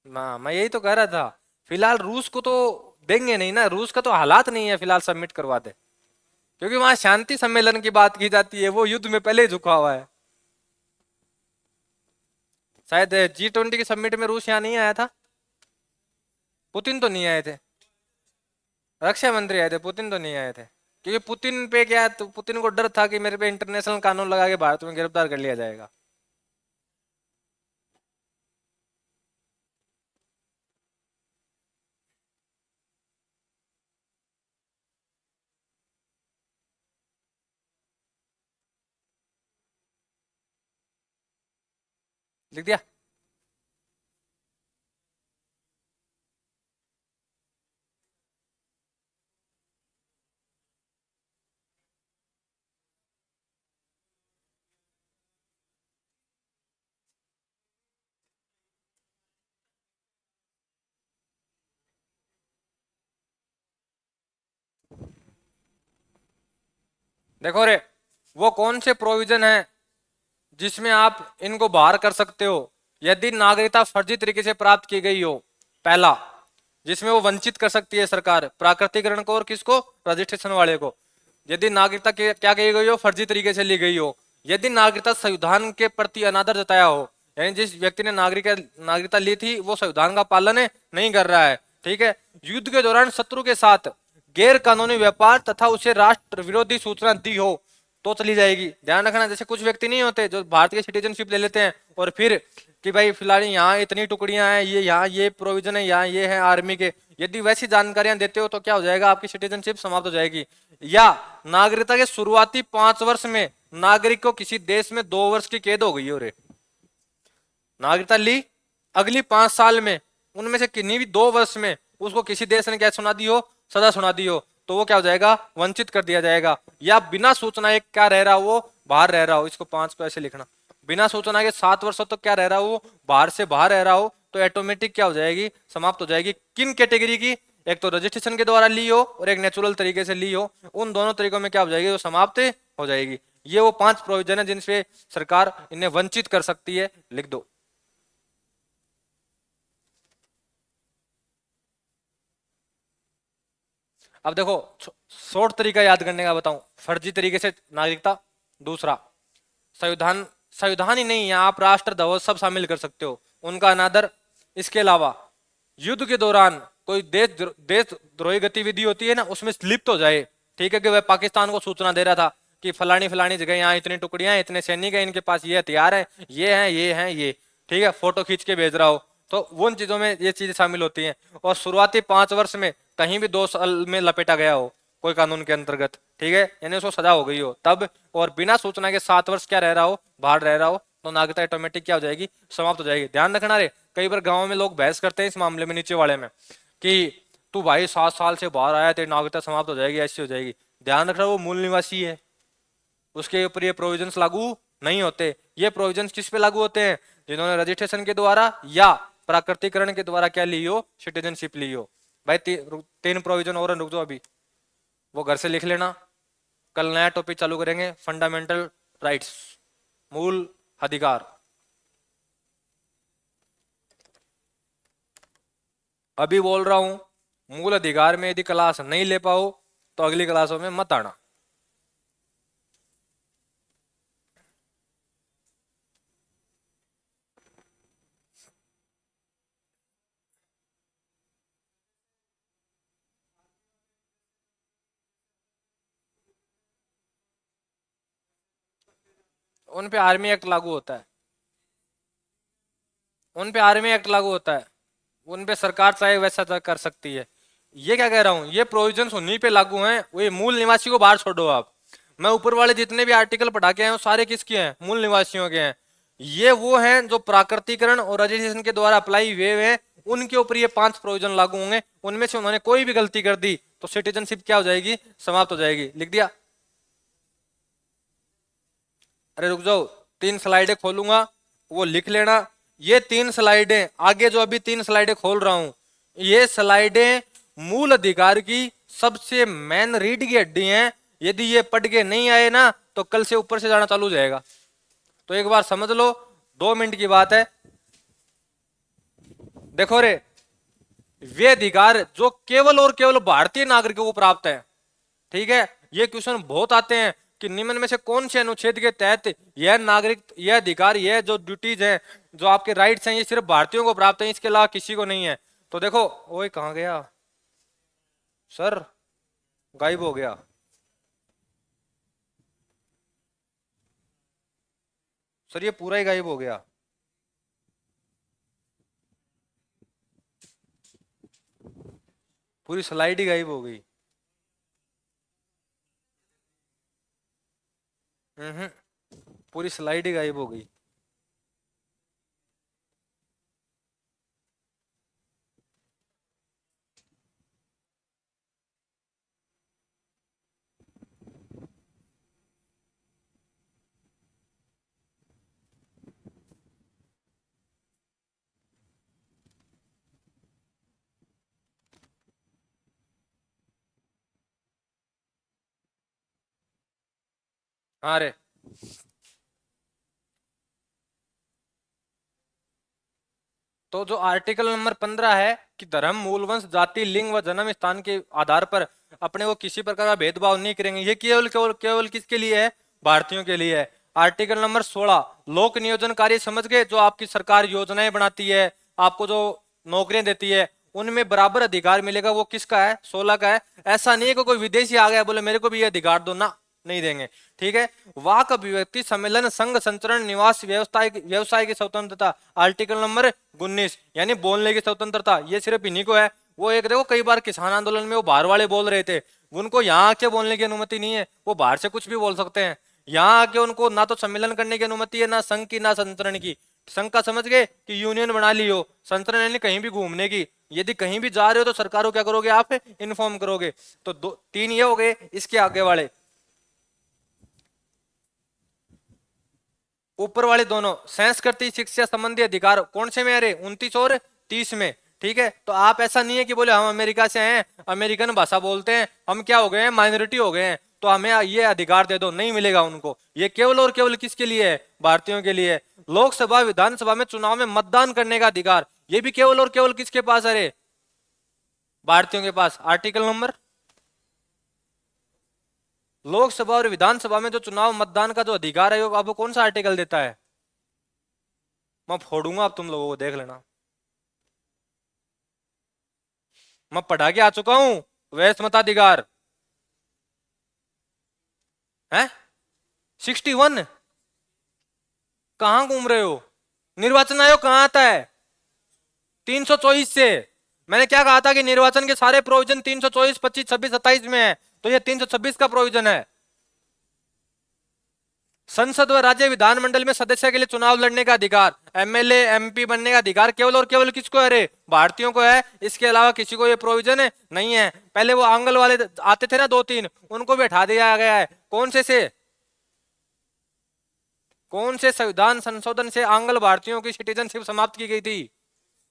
ना, मैं यही तो कह रहा था, फिलहाल रूस को तो देंगे नहीं ना, रूस का तो हालात नहीं है फिलहाल सबमिट करवा दे, क्योंकि वहां शांति सम्मेलन की बात की जाती है, वो युद्ध में पहले ही झुका हुआ है। शायद G20 की सबमिट में रूस यहाँ नहीं आया था, पुतिन तो नहीं आए थे, रक्षा मंत्री आए थे, पुतिन तो नहीं आए थे, क्योंकि पुतिन पे क्या, तो पुतिन को डर था कि मेरे पे इंटरनेशनल कानून लगा के भारत में गिरफ्तार कर लिया जाएगा। लिख दिया। देखो रे, वो कौन से प्रोविजन है जिसमें आप इनको बाहर कर सकते हो, यदि नागरिकता फर्जी तरीके से प्राप्त की गई हो। पहला, जिसमें वो वंचित कर सकती है सरकार प्राकृतिकरण को और किसको, रजिस्ट्रेशन वाले को। यदि नागरिकता क्या कही गई हो, फर्जी तरीके से ली गई हो। यदि नागरिकता संविधान के प्रति अनादर जताया हो, यानी जिस व्यक्ति ने नागरिकता ली थी वो संविधान का पालन नहीं कर रहा है। ठीक है, युद्ध के दौरान शत्रु के साथ गैर कानूनी व्यापार तथा उसे राष्ट्र विरोधी सूचना दी हो तो चली जाएगी। ध्यान रखना, जैसे कुछ व्यक्ति नहीं होते जो भारत की सिटीजनशिप ले लेते हैं और फिर कि भाई फिलहाल यहाँ इतनी टुकड़ियां हैं, ये यहाँ ये प्रोविजन है, यहाँ ये है आर्मी के, यदि वैसी जानकारियां देते हो तो क्या हो जाएगा, आपकी सिटीजनशिप समाप्त हो जाएगी। या नागरिकता के शुरुआती 5 वर्ष में नागरिक को किसी देश में 2 वर्ष की कैद हो गई हो रे, नागरिकता ली, अगली 5 साल में उनमें से किन्हीं भी 2 वर्ष में उसको किसी देश ने क्या सुना दी हो, सजा सुना दी हो, तो वो क्या हो जाएगा, वंचित कर दिया जाएगा। या बिना सूचना एक क्या रह रहा हो, वो बाहर रह रहा हो, इसको 5 को ऐसे लिखना, बिना सूचना के 7 वर्षों तक क्या रह रहा हो, वो बाहर से बाहर रह रहा हो, तो ऑटोमेटिक क्या हो जाएगी, समाप्त हो जाएगी। किन कैटेगरी की, एक तो रजिस्ट्रेशन के द्वारा ली हो और एक नेचुरल तरीके से ली हो, उन दोनों तरीकों में क्या हो जाएगी, वो समाप्त हो जाएगी। ये वो 5 प्रोविजन है जिनसे सरकार इन्हें वंचित कर सकती है, लिख दो। अब देखो शॉर्ट तरीका याद करने का बताऊं, फर्जी तरीके से नागरिकता, दूसरा संविधान, संविधान ही नहीं, यहाँ आप राष्ट्र ध्वज सब शामिल कर सकते हो, उनका अनादर। इसके अलावा युद्ध के दौरान कोई देशद्रोही गतिविधि होती है ना, उसमें लिप्त हो जाए, ठीक है, कि वह पाकिस्तान को सूचना दे रहा था कि फलानी फलानी जगह यहाँ इतनी टुकड़ियां हैं, इतने सैनिक हैं, इनके पास ये हथियार है, ये हैं ये हैं ये, ठीक है, फोटो खींच के भेज रहा हो, तो उन चीजों में ये चीजें शामिल होती हैं। और शुरुआती 5 वर्ष में कहीं भी 2 साल में लपेटा गया हो कोई कानून के अंतर्गत, ठीक है, यानी उसको सजा हो गई हो तब, और बिना सूचना के 7 वर्ष क्या रह रहा हो, बाहर रह रहा हो, तो नागरिकता ऑटोमेटिक क्या हो जाएगी, समाप्त हो जाएगी। ध्यान रखना रे, कई बार गाँव में लोग बहस करते हैं इस मामले में, नीचे वाले में, कि तू भाई 7 साल से बाहर आया, तेरी नागरिकता समाप्त हो जाएगी, ऐसी हो जाएगी। ध्यान रखना वो मूल निवासी है, उसके ऊपर ये प्रोविजंस लागू नहीं होते। ये प्रोविजंस किस पे लागू होते हैं, जिन्होंने रजिस्ट्रेशन के द्वारा या प्राकृतिकरण के द्वारा क्या ली हो, सिटीजनशिप ली हो। भाई 3 प्रोविजन और रुक जाओ, अभी वो घर से लिख लेना, कल नया टॉपिक चालू करेंगे, फंडामेंटल राइट्स, मूल अधिकार। अभी बोल रहा हूं, मूल अधिकार में यदि क्लास नहीं ले पाओ तो अगली क्लासों में मत आना। उन पे आर्मी एक्ट लागू होता है, उन पे आर्मी एक्ट लागू होता है, उन पे सरकार चाहे वैसा कर सकती है। ये क्या कह रहा हूं, ये प्रोविजंस उन्हीं पे लागू हैं, वो मूल निवासी को बाहर छोड़ो आप। मैं ऊपर वाले जितने भी आर्टिकल पढ़ा के आए वो सारे किसके हैं, मूल निवासियों के हैं। ये वो हैं जो प्राकृतिकरण और रजिस्ट्रेशन के द्वारा अप्लाई हुए हैं, उनके ऊपर ये 5 प्रोविजन लागू होंगे। उनमें से उन्होंने कोई भी गलती कर दी तो सिटीजनशिप क्या हो जाएगी, समाप्त हो जाएगी। लिख दिया, अरे रुक जाओ, 3 स्लाइडें खोलूंगा, वो लिख लेना। ये 3 स्लाइडें, आगे जो अभी 3 स्लाइडें खोल रहा हूं, ये स्लाइडें मूल अधिकार की सबसे मेन रीढ़ की हड्डी हैं। यदि ये पढ़ के नहीं आए ना तो कल से ऊपर से जाना चालू हो जाएगा। तो एक बार समझ लो, 2 मिनट की बात है। देखो रे, वे अधिकार जो केवल और केवल भारतीय नागरिकों को प्राप्त है, ठीक है, ये क्वेश्चन बहुत आते हैं कि निम्न में से कौन से अनुच्छेद के तहत यह नागरिक, यह अधिकार, यह जो ड्यूटीज हैं, जो आपके राइट्स हैं, ये सिर्फ भारतीयों को प्राप्त है, इसके अलावा किसी को नहीं है। तो देखो, ओए कहां गया सर, गायब हो गया सर, ये पूरा ही गायब हो गया। पूरी स्लाइड ही गायब हो गई। पूरी स्लाइड ही गायब हो गई। हाँ रे, तो जो आर्टिकल नंबर 15 है कि धर्म, मूल वंश, जाति, लिंग व जन्म स्थान के आधार पर अपने को किसी प्रकार का भेदभाव नहीं करेंगे, ये केवल केवल केवल किसके लिए है, भारतीयों के लिए है। आर्टिकल नंबर 16 लोक नियोजन कार्य, समझ गए, जो आपकी सरकार योजनाएं बनाती है, आपको जो नौकरियां देती है, उनमें बराबर अधिकार मिलेगा। वो किसका है, 16 का है। ऐसा नहीं है कि कोई विदेशी आ गया बोले मेरे को भी ये अधिकार दो, ना, नहीं देंगे, ठीक है। वाक अभिव्यक्ति, सम्मेलन, संघ, संचरण, निवास, व्यवसाय की स्वतंत्रता, आर्टिकल नंबर 19 यानी बोलने की स्वतंत्रता, ये सिर्फ इन्हीं को है। वो एक देखो, कई बार किसान आंदोलन में वो बाहर वाले बोल रहे थे, उनको यहाँ आके बोलने की अनुमति नहीं है, वो बाहर से कुछ भी बोल सकते हैं। यहाँ आके उनको ना तो सम्मेलन करने की अनुमति है, ना संघ की, ना संचरण की, शंका समझ गए कि यूनियन बना ली हो, संतरण यानी कहीं भी घूमने की, यदि कहीं भी जा रहे हो तो सरकार को क्या करोगे आप, इन्फॉर्म करोगे। तो दो तीन ये हो गए। इसके आगे वाले, ऊपर वाले दोनों संस्कृति शिक्षा संबंधी अधिकार कौन से में आ रहे, 29 और 30 में। ठीक है, तो आप ऐसा नहीं है कि बोले हम अमेरिका से हैं, अमेरिकन भाषा बोलते हैं, हम क्या हो गए हैं, माइनॉरिटी हो गए हैं, तो हमें ये अधिकार दे दो, नहीं मिलेगा उनको। ये केवल और केवल किसके लिए है, भारतीयों के लिए। लोकसभा विधानसभा में चुनाव में मतदान करने का अधिकार, ये भी केवल और केवल किसके पास है, भारतीयों के पास। आर्टिकल नंबर, लोकसभा और विधानसभा में जो चुनाव मतदान का जो अधिकार है वो आपको कौन सा आर्टिकल देता है, मैं फोड़ूंगा अब तुम लोगों को, देख लेना। मैं पढ़ा के आ चुका हूं, वैध मताधिकार है 61। कहां घूम रहे हो, निर्वाचन आयोग कहां आता है, 324 से। मैंने क्या कहा था कि निर्वाचन के सारे प्रोविजन 324, 25, 26, 27 में है, तो ये 326 का प्रोविजन है। संसद व राज्य विधानमंडल में सदस्य के लिए चुनाव लड़ने का अधिकार, एमएलए एमपी बनने का अधिकार केवल और केवल किसको है, अरे भारतीयों को है। इसके अलावा किसी को ये प्रोविजन है नहीं है। पहले वो आंगल वाले आते थे ना 2-3, उनको भी हटा दिया गया है। कौन से संविधान संशोधन से आंगल भारतीयों की सिटीजनशिप समाप्त की गई थी,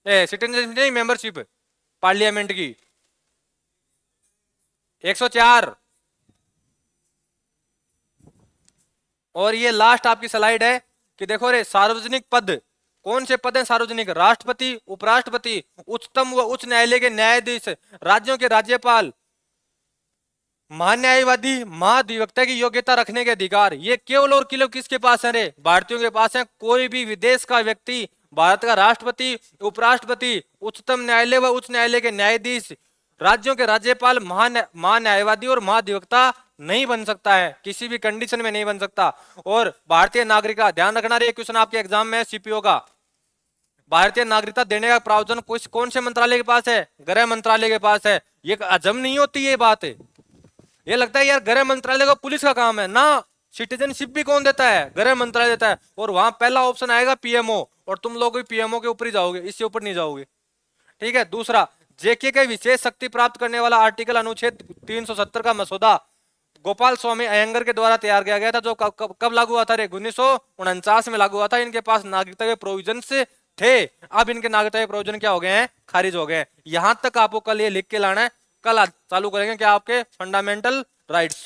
सिटीजनशिप नहीं, मेंबरशिप पार्लियामेंट की, 104। और ये लास्ट आपकी स्लाइड है कि देखो रे, सार्वजनिक पद कौन से पद हैं सार्वजनिक, राष्ट्रपति, उपराष्ट्रपति, उच्चतम व उच्च न्यायालय के न्यायाधीश, राज्यों के राज्यपाल, महान्यायवादी, महाधिवक्ता की योग्यता रखने के अधिकार, ये केवल और केवल किसके पास है रे, भारतीयों के पास है। कोई भी विदेश का व्यक्ति भारत का राष्ट्रपति, उपराष्ट्रपति, उच्चतम न्यायालय व उच्च न्यायालय के न्यायाधीश, राज्यों के राज्यपाल, महान्यायवादी और महाधिवक्ता नहीं बन सकता है, किसी भी कंडीशन में नहीं बन सकता। और भारतीय नागरिकता, ध्यान रखना रे, क्वेश्चन आपके एग्जाम में सीपीओ का, भारतीय नागरिकता देने का प्रावधान कौन से मंत्रालय के पास है, गृह मंत्रालय के पास है। ये हजम नहीं होती ये बात है, ये लगता है यार गृह मंत्रालय का पुलिस का काम है ना, सिटीजनशिप भी कौन देता है, गृह मंत्रालय देता है। और वहां पहला ऑप्शन आएगा पीएमओ, और तुम लोग भी पीएमओ के ऊपर ही जाओगे, इससे ऊपर नहीं जाओगे। ठीक है, दूसरा, जेके के विशेष शक्ति प्राप्त करने वाला आर्टिकल अनुच्छेद 370 का मसौदा गोपाल स्वामी अयंगर के द्वारा तैयार किया गया था, जो कब लागू हुआ था रे, 1949 में लागू हुआ था। इनके पास नागरिकता के प्रोविजन थे, अब इनके नागरिकता के प्रोविजन क्या हो गए हैं, खारिज हो गए हैं। यहां तक आपको कल ये लिख के लाना है, कल चालू करेंगे क्या आपके फंडामेंटल राइट्स।